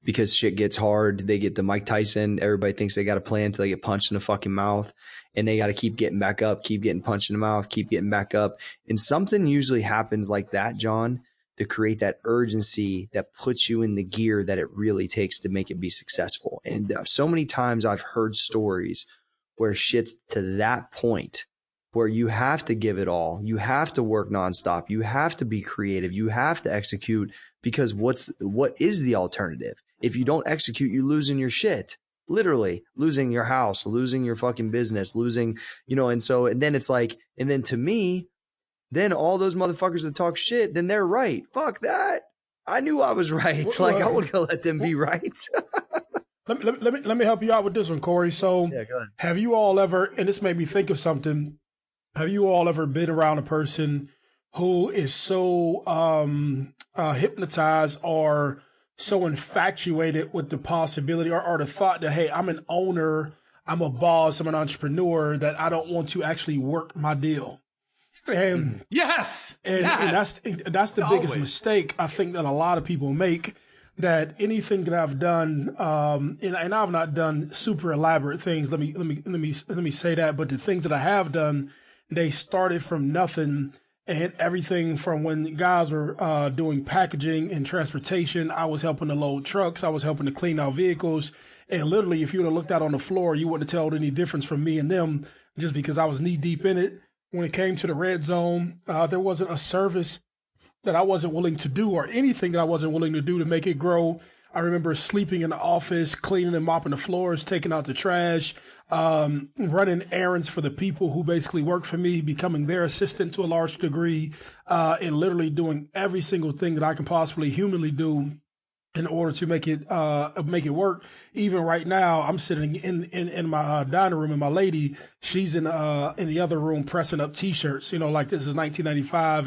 because shit gets hard. They get the Mike Tyson. Everybody thinks they got a plan until they get punched in the fucking mouth, and they got to keep getting back up, keep getting punched in the mouth, keep getting back up. And something usually happens like that, John, to create that urgency that puts you in the gear that it really takes to make it be successful. And so many times I've heard stories where shit's to that point where you have to give it all. You have to work nonstop. You have to be creative. You have to execute, because what is the alternative? If you don't execute, you're losing your shit. Literally losing your house, losing your fucking business, losing, and then it's like, and then to me, then all those motherfuckers that talk shit, then they're right. Fuck that. I knew I was right. Like, I would go let them be right. Let me help you out with this one, Corey. So yeah, go ahead. Have you all ever, and this made me think of something, have you all ever been around a person who is so hypnotized or so infatuated with the possibility or the thought that, hey, I'm an owner, I'm a boss, I'm an entrepreneur, that I don't want to actually work my deal? And yes, and that's the biggest mistake I think that a lot of people make. That anything that I've done, and I've not done super elaborate things. Let me say that. But the things that I have done, they started from nothing, and everything from when guys were doing packaging and transportation. I was helping to load trucks. I was helping to clean out vehicles. And literally, if you would have looked out on the floor, you wouldn't have told any difference from me and them, just because I was knee deep in it. When it came to the red zone, there wasn't a service that I wasn't willing to do, or anything that I wasn't willing to do to make it grow. I remember sleeping in the office, cleaning and mopping the floors, taking out the trash, running errands for the people who basically work for me, becoming their assistant to a large degree, and literally doing every single thing that I can possibly humanly do in order to make it work. Even right now, I'm sitting in my dining room, and my lady, she's in the other room pressing up T-shirts. Like, this is 1995,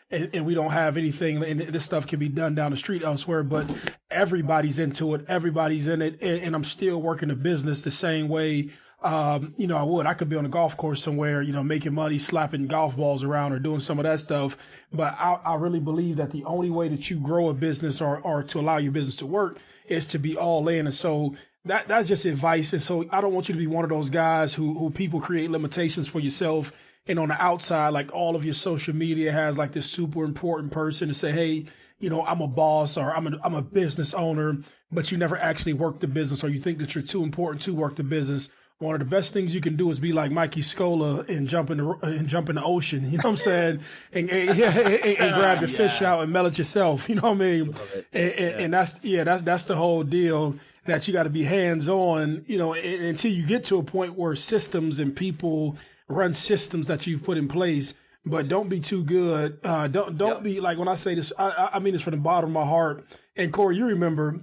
and we don't have anything, and this stuff can be done down the street elsewhere. But everybody's into it, everybody's in it, and I'm still working the business the same way. I would. I could be on a golf course somewhere, making money, slapping golf balls around or doing some of that stuff. But I really believe that the only way that you grow a business or to allow your business to work is to be all in. And so that's just advice. And so I don't want you to be one of those guys who people create limitations for yourself. And on the outside, like, all of your social media has like this super important person to say, hey, I'm a boss, or I'm a business owner, but you never actually work the business, or you think that you're too important to work the business. One of the best things you can do is be like Mikey Scola and jump in the ocean. You know what I'm saying? And grab the fish out and melt it yourself. You know what I mean? And that's the whole deal. That you got to be hands on. Until you get to a point where systems and people run systems that you've put in place. But don't be too good. Don't be like, when I say this, I mean this from the bottom of my heart. And Corey, you remember,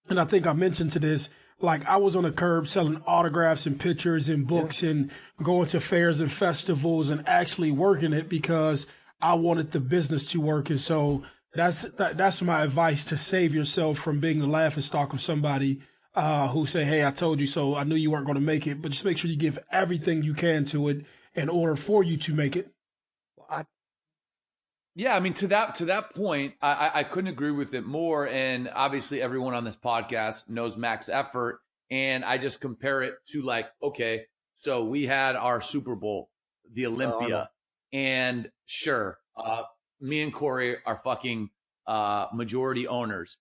and I think I mentioned to this. Like, I was on the curb selling autographs and pictures and books and going to fairs and festivals and actually working it because I wanted the business to work. And so that's my advice, to save yourself from being the laughingstock of somebody who say, hey, I told you so. I knew you weren't going to make it. But just make sure you give everything you can to it in order for you to make it. Yeah, I mean, to that point, I couldn't agree with it more. And obviously, everyone on this podcast knows Max Effort, and I just compare it to, like, okay, so we had our Super Bowl, the Olympia, and sure, me and Corey are fucking majority owners.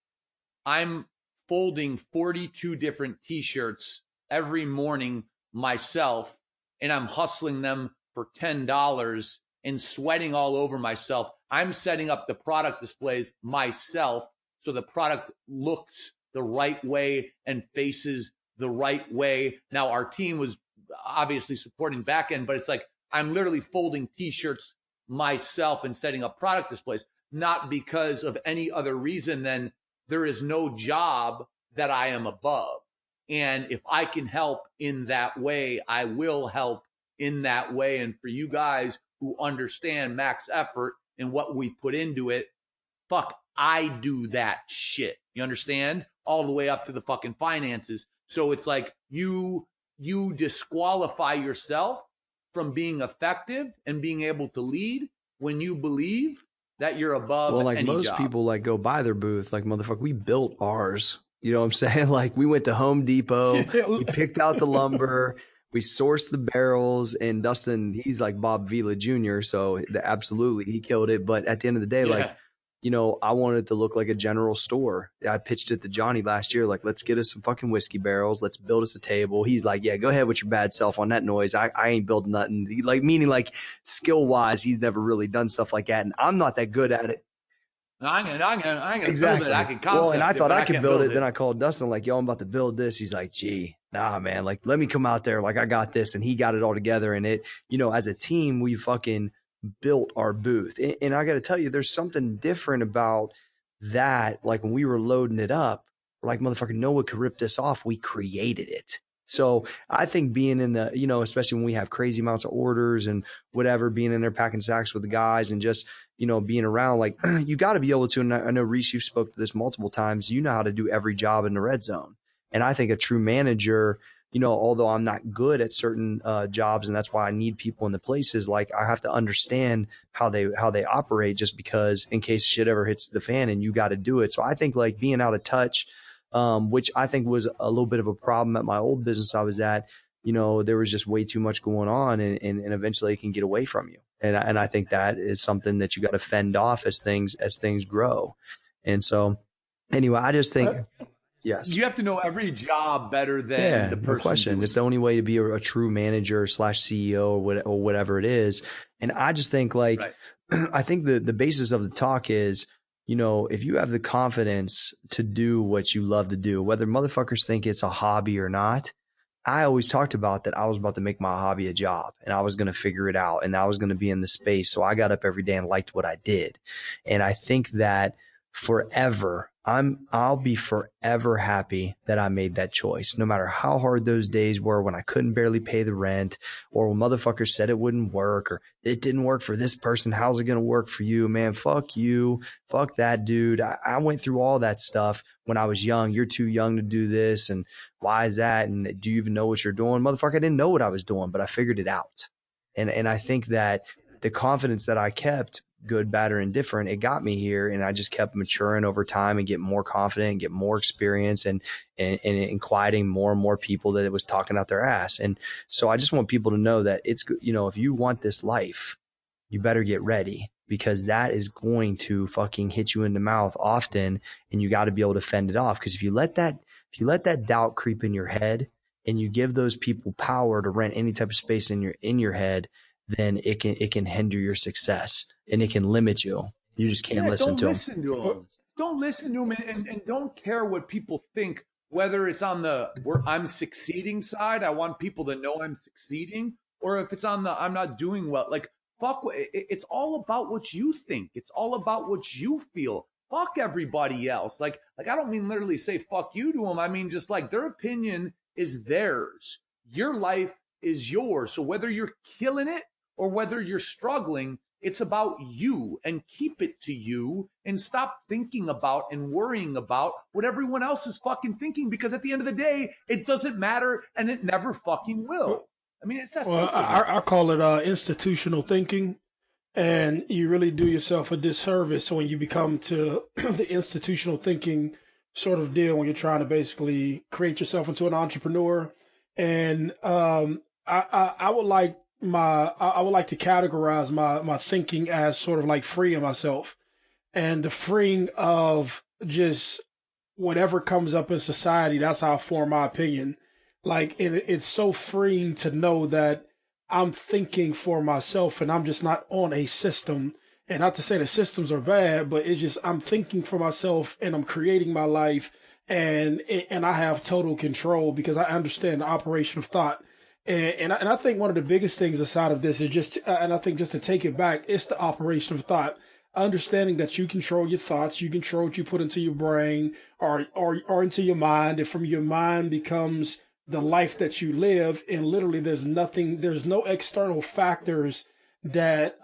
I'm folding 42 different T-shirts every morning myself, and I'm hustling them for $10 and sweating all over myself. I'm setting up the product displays myself so the product looks the right way and faces the right way. Now, our team was obviously supporting back end, but it's like I'm literally folding T-shirts myself and setting up product displays, not because of any other reason than there is no job that I am above. And if I can help in that way, I will help in that way. And for you guys who understand max effort and what we put into it, fuck, I do that shit. You understand? All the way up to the fucking finances. So it's like you disqualify yourself from being effective and being able to lead when you believe that you're above well, like any most job. people like go buy their booth, like motherfucker, we built ours. You know what I'm saying? Like we went to Home Depot, we picked out the lumber, we sourced the barrels, and Dustin, he's like Bob Vila Jr. So absolutely, he killed it. But at the end of the day, like, you know, I wanted it to look like a general store. I pitched it to Johnny last year, like, let's get us some fucking whiskey barrels. Let's build us a table. He's like, yeah, go ahead with your bad self on that noise. I ain't building nothing. Like, meaning like skill wise, he's never really done stuff like that. And I'm not that good at it. I'm gonna Exactly. build it. I can concept well, and I thought I could build it. it. Then I called Dustin, like, yo, I'm about to build this. He's like, gee, nah, man, like, let me come out there. Like, I got this. And he got it all together. And it, you know, as a team, we fucking built our booth. And I got to tell you, there's something different about that. Like, when we were loading it up, we're like, motherfucker, no one could rip this off. We created it. So I think being in the, you know, especially when we have crazy amounts of orders and whatever, being in there packing sacks with the guys and just, you know, being around, like, you got to be able to, and I know Reese, you've spoke to this multiple times, you know how to do every job in the red zone. And I think a true manager, you know, although I'm not good at certain jobs, and that's why I need people in the places, like I have to understand how they operate, just because in case shit ever hits the fan and you got to do it. So I think like being out of touch, which I think was a little bit of a problem at my old business I was at, you know, there was just way too much going on, and eventually it can get away from you. And I think that is something that you got to fend off as things grow. And so anyway, I just think, yes, you have to know every job better than the person. No question. It's the only way to be a true manager / CEO or whatever it is. And I just think like, right. I think the basis of the talk is, you know, if you have the confidence to do what you love to do, whether motherfuckers think it's a hobby or not, I always talked about that I was about to make my hobby a job, and I was going to figure it out, and I was going to be in the space. So I got up every day and liked what I did. And I think that forever, I'll be forever happy that I made that choice, no matter how hard those days were when I couldn't barely pay the rent, or when motherfuckers said it wouldn't work, or it didn't work for this person. How's it going to work for you, man? Fuck you. Fuck that dude. I went through all that stuff when I was young. You're too young to do this. And why is that? And do you even know what you're doing? Motherfucker, I didn't know what I was doing, but I figured it out. And I think that the confidence that I kept, good, bad, or indifferent, it got me here. And I just kept maturing over time and getting more confident and get more experience and quieting more and more people that it was talking out their ass. And so I just want people to know that it's, you know, if you want this life, you better get ready, because that is going to fucking hit you in the mouth often. And you got to be able to fend it off. Because if you let that doubt creep in your head and you give those people power to rent any type of space in your head, then it can hinder your success and it can limit you. You just can't listen to them. Don't listen to them and don't care what people think, whether it's on the where I'm succeeding side. I want people to know I'm succeeding, or if it's on the I'm not doing well. Like, fuck, it's all about what you think. It's all about what you feel. Fuck everybody else. Like I don't mean literally say fuck you to them. I mean just like their opinion is theirs. Your life is yours. So whether you're killing it or whether you're struggling, it's about you, and keep it to you and stop thinking about and worrying about what everyone else is fucking thinking, because at the end of the day, it doesn't matter and it never fucking will. I mean, it's that simple. I call it institutional thinking, and you really do yourself a disservice when you become to the institutional thinking sort of deal when you're trying to basically create yourself into an entrepreneur. And I would like to categorize my thinking as sort of like freeing myself, and the freeing of just whatever comes up in society. That's how I form my opinion. Like it's so freeing to know that I'm thinking for myself and I'm just not on a system And not to say the systems are bad, but it's just I'm thinking for myself and I'm creating my life, and I have total control because I understand the operation of thought. And I think one of the biggest things aside of this is just, and I think just to take it back, it's the operation of thought. Understanding that you control your thoughts, you control what you put into your brain or into your mind, and from your mind becomes the life that you live. And literally, there's no external factors that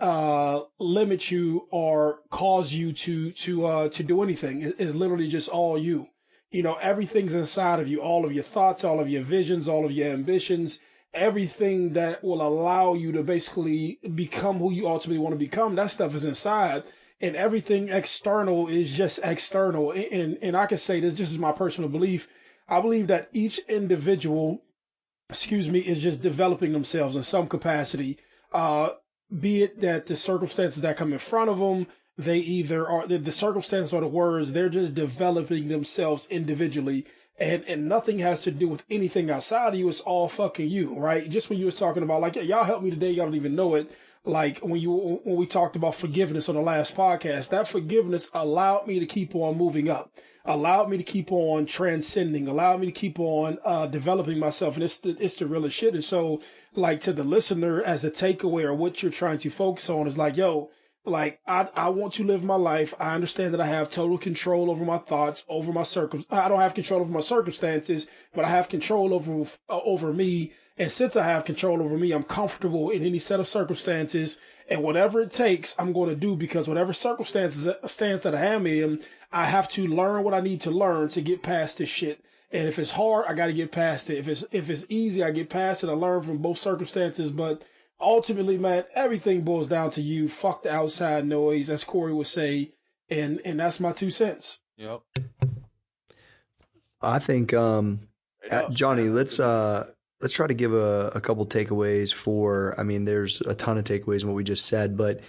limit you or cause you to do anything. It's literally just all you. You know, everything's inside of you, all of your thoughts, all of your visions, all of your ambitions, everything that will allow you to basically become who you ultimately want to become. That stuff is inside, and everything external is just external. And I can say this just is my personal belief. I believe that each individual, is just developing themselves in some capacity. Be it that the circumstances that come in front of them, they either are the circumstances or the words, they're just developing themselves individually. And nothing has to do with anything outside of you. It's all fucking you, right? Just when you was talking about, like, y'all helped me today, y'all don't even know it. Like when we talked about forgiveness on the last podcast, that forgiveness allowed me to keep on moving up, allowed me to keep on transcending, allowed me to keep on developing myself. And it's the realest shit. And so, like, to the listener, as a takeaway or what you're trying to focus on is like, yo, like, I want to live my life. I understand that I have total control over my thoughts, over my I don't have control over my circumstances, but I have control over me. And since I have control over me, I'm comfortable in any set of circumstances, and whatever it takes, I'm going to do, because whatever circumstances stance that I am in, I have to learn what I need to learn to get past this shit. And if it's hard, I got to get past it. If it's easy, I get past it. I learn from both circumstances, but ultimately, man, everything boils down to you. Fuck the outside noise, as Corey would say, and that's my 2 cents. Yep. I think, Johnny, let's try to give a couple takeaways for. I mean, there's a ton of takeaways in what we just said, but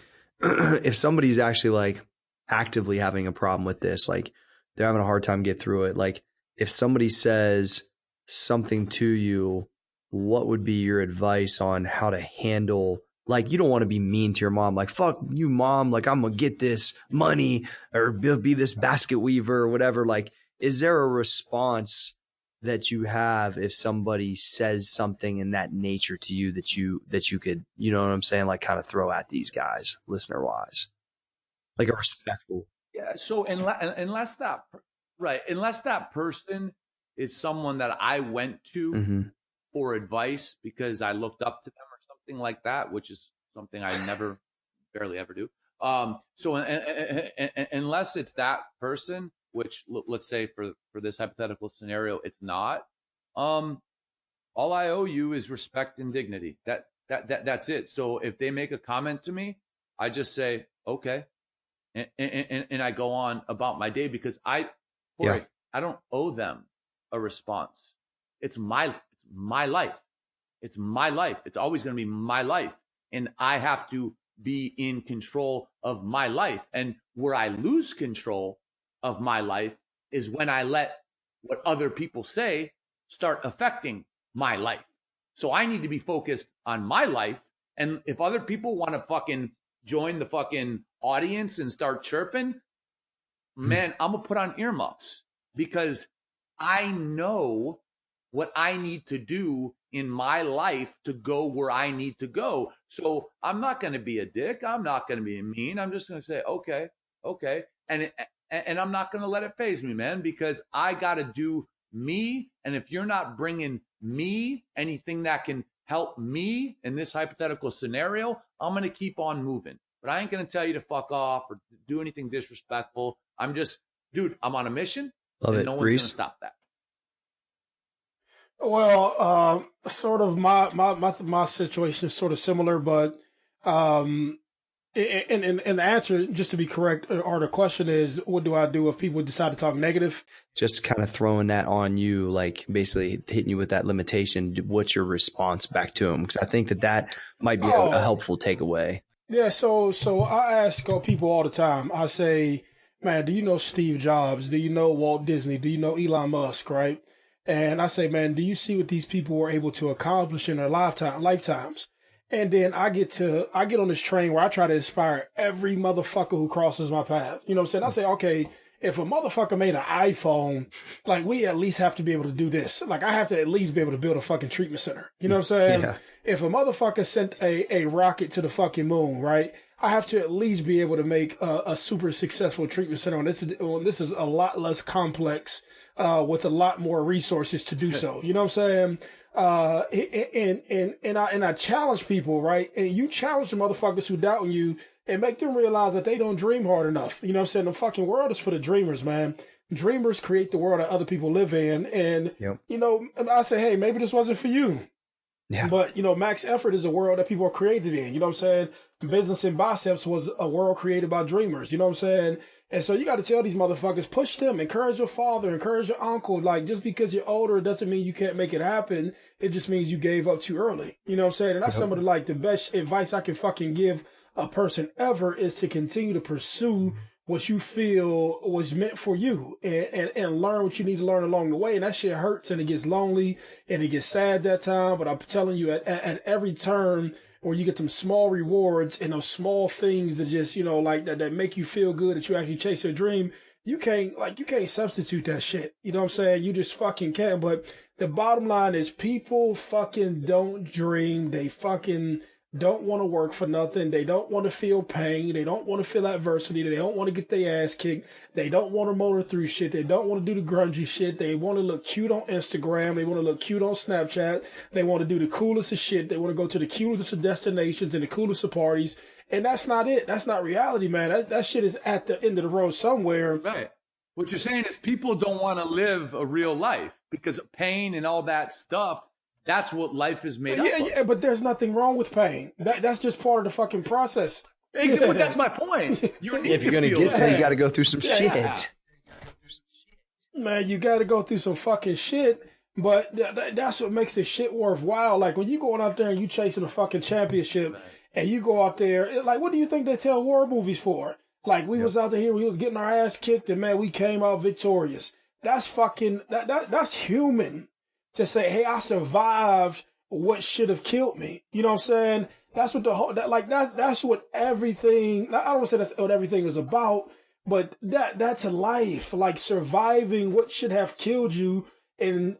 if somebody's actually like actively having a problem with this, like they're having a hard time get through it, like if somebody says something to you, what would be your advice on how to handle, like, you don't want to be mean to your mom, like, fuck you, mom, like, I'm going to get this money or be this basket weaver or whatever. Like, is there a response that you have if somebody says something in that nature to you that you could, you know what I'm saying, like, kind of throw at these guys, listener wise, like a respectful. Yeah. So unless that person is someone that I went to for advice because I looked up to them or something like that, which is something I barely ever do. So unless it's that person, which let's say for this hypothetical scenario, it's not, all I owe you is respect and dignity. That's it. So if they make a comment to me, I just say, okay. And I go on about my day, because I don't owe them a response. It's my life. It's my life. It's always going to be my life. And I have to be in control of my life. And where I lose control of my life is when I let what other people say start affecting my life. So I need to be focused on my life. And if other people want to fucking join the fucking audience and start chirping, man, I'm going to put on earmuffs, because I know what I need to do in my life to go where I need to go. So I'm not going to be a dick. I'm not going to be mean. I'm just going to say, okay. And I'm not going to let it faze me, man, because I got to do me. And if you're not bringing me anything that can help me in this hypothetical scenario, I'm going to keep on moving. But I ain't going to tell you to fuck off or do anything disrespectful. I'm just, dude, I'm on a mission. Love and it. No one's going to stop that. Well, sort of my situation is sort of similar, but and the answer, just to be correct, or the question is, what do I do if people decide to talk negative? Just kind of throwing that on you, like basically hitting you with that limitation. What's your response back to them? Because I think that might be a helpful takeaway. Yeah. So I ask people all the time. I say, man, do you know Steve Jobs? Do you know Walt Disney? Do you know Elon Musk? Right? And I say, man, do you see what these people were able to accomplish in their lifetimes? And then I get on this train where I try to inspire every motherfucker who crosses my path. You know what I'm saying? I say, okay, if a motherfucker made an iPhone, like, we at least have to be able to do this. Like, I have to at least be able to build a fucking treatment center. You know what I'm saying? Yeah. If a motherfucker sent a rocket to the fucking moon, right? I have to at least be able to make a super successful treatment center. And this is a lot less complex, with a lot more resources to do so. You know what I'm saying? And I challenge people, right? And you challenge the motherfuckers who doubt in you and make them realize that they don't dream hard enough. You know what I'm saying? The fucking world is for the dreamers, man. Dreamers create the world that other people live in. And, you know, I say, hey, maybe this wasn't for you. Yeah. But, you know, max effort is a world that people are created in. You know what I'm saying? Business and Biceps was a world created by dreamers. You know what I'm saying? And so you got to tell these motherfuckers, push them, encourage your father, encourage your uncle. Like, just because you're older doesn't mean you can't make it happen. It just means you gave up too early. You know what I'm saying? And that's some of the best advice I can fucking give a person ever, is to continue to pursue what you feel was meant for you, and learn what you need to learn along the way. And that shit hurts, and it gets lonely, and it gets sad that time. But I'm telling you, at every turn where you get some small rewards and those small things that just, you know, like that make you feel good, that you actually chase your dream, you can't substitute that shit. You know what I'm saying? You just fucking can't. But the bottom line is, people fucking don't dream. They fucking don't want to work for nothing. They don't want to feel pain. They don't want to feel adversity. They don't want to get their ass kicked. They don't want to motor through shit. They don't want to do the grungy shit. They want to look cute on Instagram. They want to look cute on Snapchat. They want to do the coolest of shit. They want to go to the cutest of destinations and the coolest of parties. And that's not it. That's not reality, man. That shit is at the end of the road somewhere. Right. What you're saying is people don't want to live a real life because pain and all that stuff. That's what life is made up of. Yeah, but there's nothing wrong with pain. That's just part of the fucking process. But that's my point. If you're going to get there, you got to go through some shit. Man, you got to go through some fucking shit. But that's what makes this shit worthwhile. Like, when you going out there and you chasing a fucking championship, and you go out there, like, what do you think they tell war movies for? Like, we was out there here, we was getting our ass kicked, and man, we came out victorious. That's fucking, that's human. To say, hey, I survived what should have killed me. You know what I'm saying? That's what that's what everything, I don't want to say that's what everything is about, but that's life. Like, surviving what should have killed you, and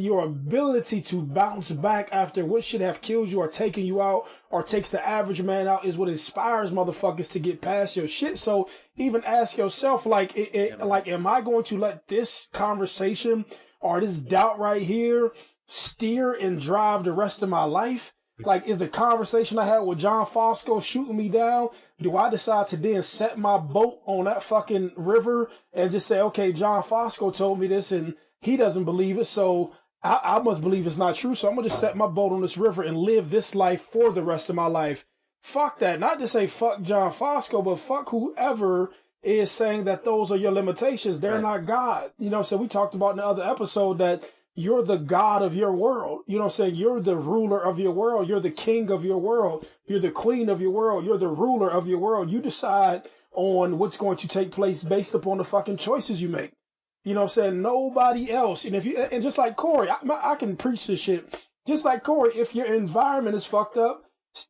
your ability to bounce back after what should have killed you or taken you out or takes the average man out is what inspires motherfuckers to get past your shit. So even ask yourself, like, am I going to let this conversation or this doubt right here steer and drive the rest of my life? Like, is the conversation I had with John Fosco shooting me down? Do I decide to then set my boat on that fucking river and just say, okay, John Fosco told me this and he doesn't believe it, so I must believe it's not true, so I'm going to just set my boat on this river and live this life for the rest of my life? Fuck that. Not to say fuck John Fosco, but fuck whoever is saying that those are your limitations. They're not God. You know, so we talked about in the other episode that you're the God of your world. You know what I'm saying? You're the ruler of your world. You're the king of your world. You're the queen of your world. You're the ruler of your world. You decide on what's going to take place based upon the fucking choices you make. You know what I'm saying? Nobody else. And and just like Corey, I can preach this shit. Just like Corey, if your environment is fucked up,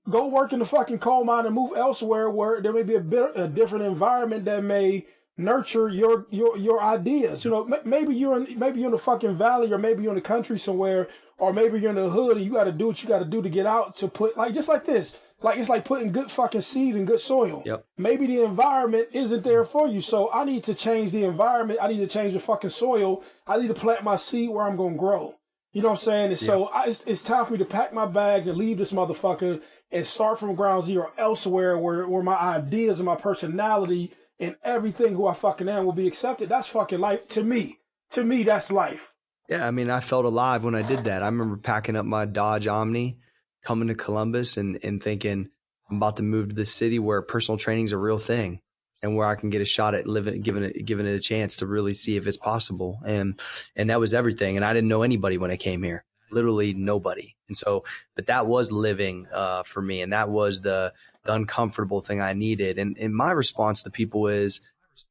go work in the fucking coal mine and move elsewhere where there may be a different environment that may nurture your ideas. You know, maybe you're in the fucking valley, or maybe you're in the country somewhere, or maybe you're in the hood and you got to do what you got to do to get out to put, like, just like this. Like, it's like putting good fucking seed in good soil. Yep. Maybe the environment isn't there for you. So I need to change the environment. I need to change the fucking soil. I need to plant my seed where I'm going to grow. You know what I'm saying? And so it's time for me to pack my bags and leave this motherfucker and start from ground zero elsewhere where my ideas and my personality and everything who I fucking am will be accepted. That's fucking life. To me, that's life. Yeah, I mean, I felt alive when I did that. I remember packing up my Dodge Omni, coming to Columbus and thinking, I'm about to move to this city where personal training is a real thing and where I can get a shot at living, giving it a chance to really see if it's possible. And that was everything. And I didn't know anybody when I came here, literally nobody. And so, but that was living for me. And that was the uncomfortable thing I needed. And my response to people is,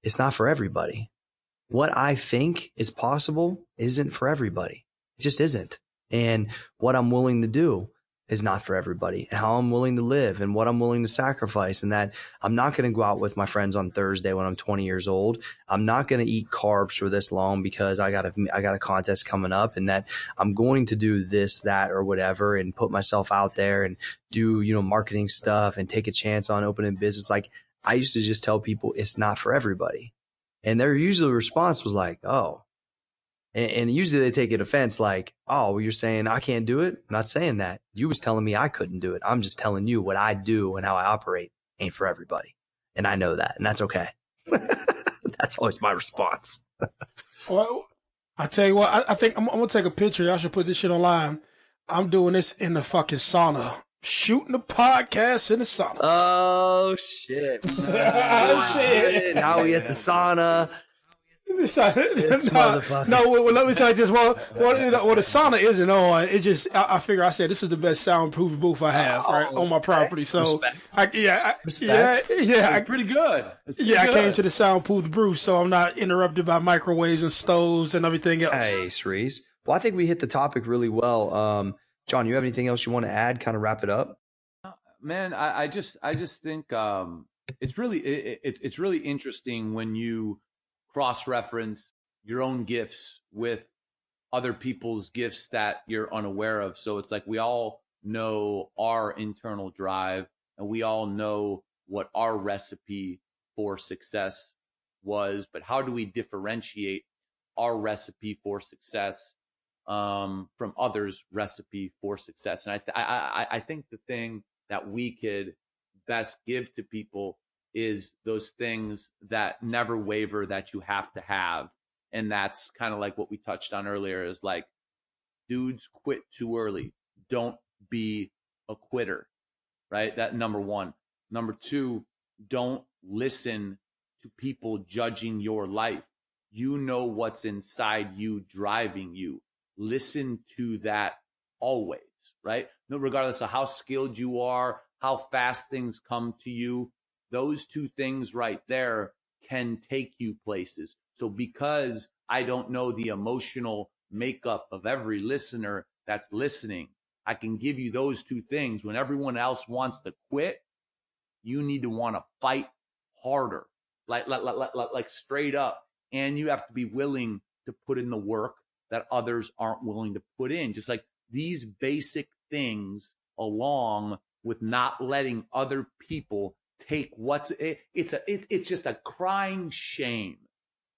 it's not for everybody. What I think is possible isn't for everybody. It just isn't. And what I'm willing to do is not for everybody, and how I'm willing to live and what I'm willing to sacrifice, and that I'm not going to go out with my friends on Thursday when I'm 20 years old. I'm not going to eat carbs for this long because I got a contest coming up, and that I'm going to do this, that, or whatever, and put myself out there and do, marketing stuff and take a chance on opening business. Like, I used to just tell people it's not for everybody. And their usual response was like, oh. And usually they take it offense like, oh, well, you're saying I can't do it? I'm not saying that. You was telling me I couldn't do it. I'm just telling you what I do and how I operate ain't for everybody. And I know that. And that's okay. That's always my response. Well, I tell you what, I think I'm going to take a picture. Y'all should put this shit online. I'm doing this in the fucking sauna. Shooting a podcast in the sauna. Oh, shit. Oh, shit. Now we at the sauna. No, well, let me tell you just what the sauna isn't on. It just I figure I said this is the best soundproof booth I have on my property. So I pretty good. I came to the soundproof booth, so I'm not interrupted by microwaves and stoves and everything else. Hey, Cerise. Well, I think we hit the topic really well. John, you have anything else you want to add? Kind of wrap it up. Man, I just think it's really interesting when you cross-reference your own gifts with other people's gifts that you're unaware of. So it's like we all know our internal drive and we all know what our recipe for success was, but how do we differentiate our recipe for success from others' recipe for success? And I think the thing that we could best give to people is those things that never waver that you have to have. And that's kind of like what we touched on earlier is like, dudes quit too early. Don't be a quitter, right? That number one. Number two, don't listen to people judging your life. You know what's inside you driving you. Listen to that always, right? No, regardless of how skilled you are, how fast things come to you, those two things right there can take you places. So because I don't know the emotional makeup of every listener that's listening, I can give you those two things. When everyone else wants to quit, you need to want to fight harder, like straight up. And you have to be willing to put in the work that others aren't willing to put in. Just like these basic things, along with not letting other people take it's just a crying shame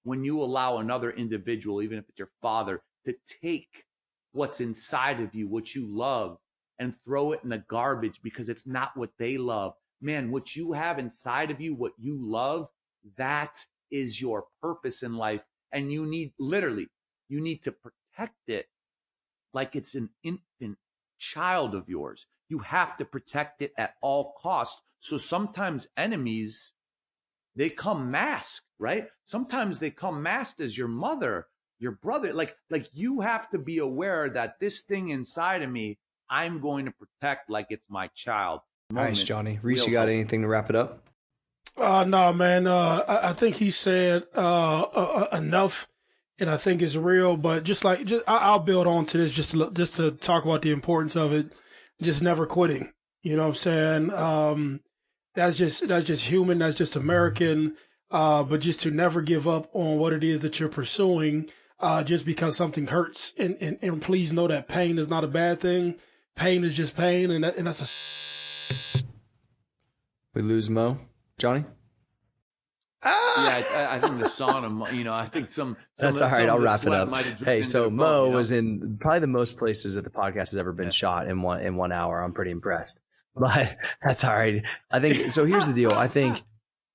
when you allow another individual, even if it's your father, to take what's inside of you, what you love, and throw it in the garbage because it's not what they love. Man, what you have inside of you, what you love, that is your purpose in life. And you need to protect it like it's an infant child of yours. You have to protect it at all costs. So sometimes enemies, they come masked, right? Sometimes they come masked as your mother, your brother. Like you have to be aware that this thing inside of me, I'm going to protect like it's my child. Nice, Johnny. Reese, you got anything to wrap it up? No, man. I think he said enough, and I think it's real. But I'll build on to this just to talk about the importance of it. Just never quitting. You know what I'm saying? That's just human. That's just American. But just to never give up on what it is that you're pursuing, just because something hurts. And please know that pain is not a bad thing. Pain is just pain. And that's We lose Mo. Johnny? Yeah, I think the sauna, I think some That's all right. I'll wrap it up. Hey, so Mo was in. in probably the most places that the podcast has ever been shot in 1 hour. I'm pretty impressed, but that's all right. I think so. Here's the deal. I think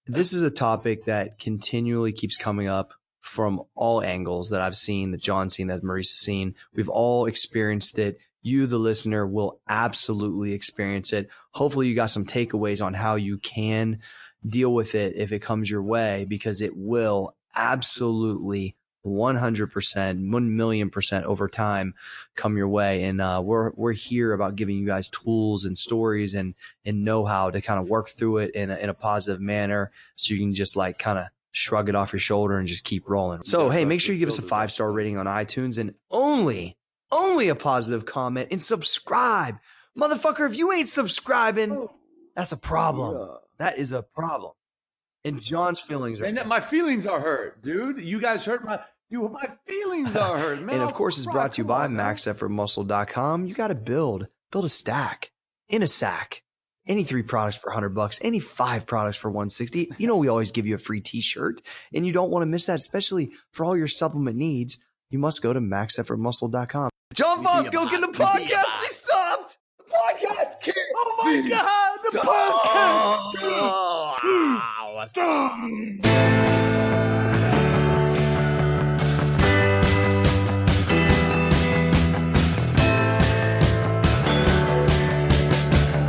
this is a topic that continually keeps coming up from all angles that I've seen, that John's seen, that Maurice has seen. We've all experienced it. You, the listener, will absolutely experience it. Hopefully you got some takeaways on how you can deal with it if it comes your way, because it will absolutely 100%, 1,000,000% over time come your way. And we're here about giving you guys tools and stories and know-how to kind of work through it in a positive manner, so you can just like kind of shrug it off your shoulder and just keep rolling. So, hey, make sure you give us a 5-star rating on iTunes, and only a positive comment, and subscribe. Motherfucker, if you ain't subscribing, Oh, that's a problem. yeah. That is a problem. And John's feelings are. And my feelings are hurt, dude. You guys hurt my feelings are hurt, man. And of course, it's brought to you by MaxEffortMuscle.com. You got to build a stack in a sack. Any 3 products for $100, any 5 products for $160. You know, we always give you a free t-shirt, and you don't want to miss that, especially for all your supplement needs. You must go to MaxEffortMuscle.com. John Fosco, can the podcast be subbed? The podcast can't. Oh my God, the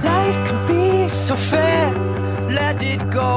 Life can be so fair, let it go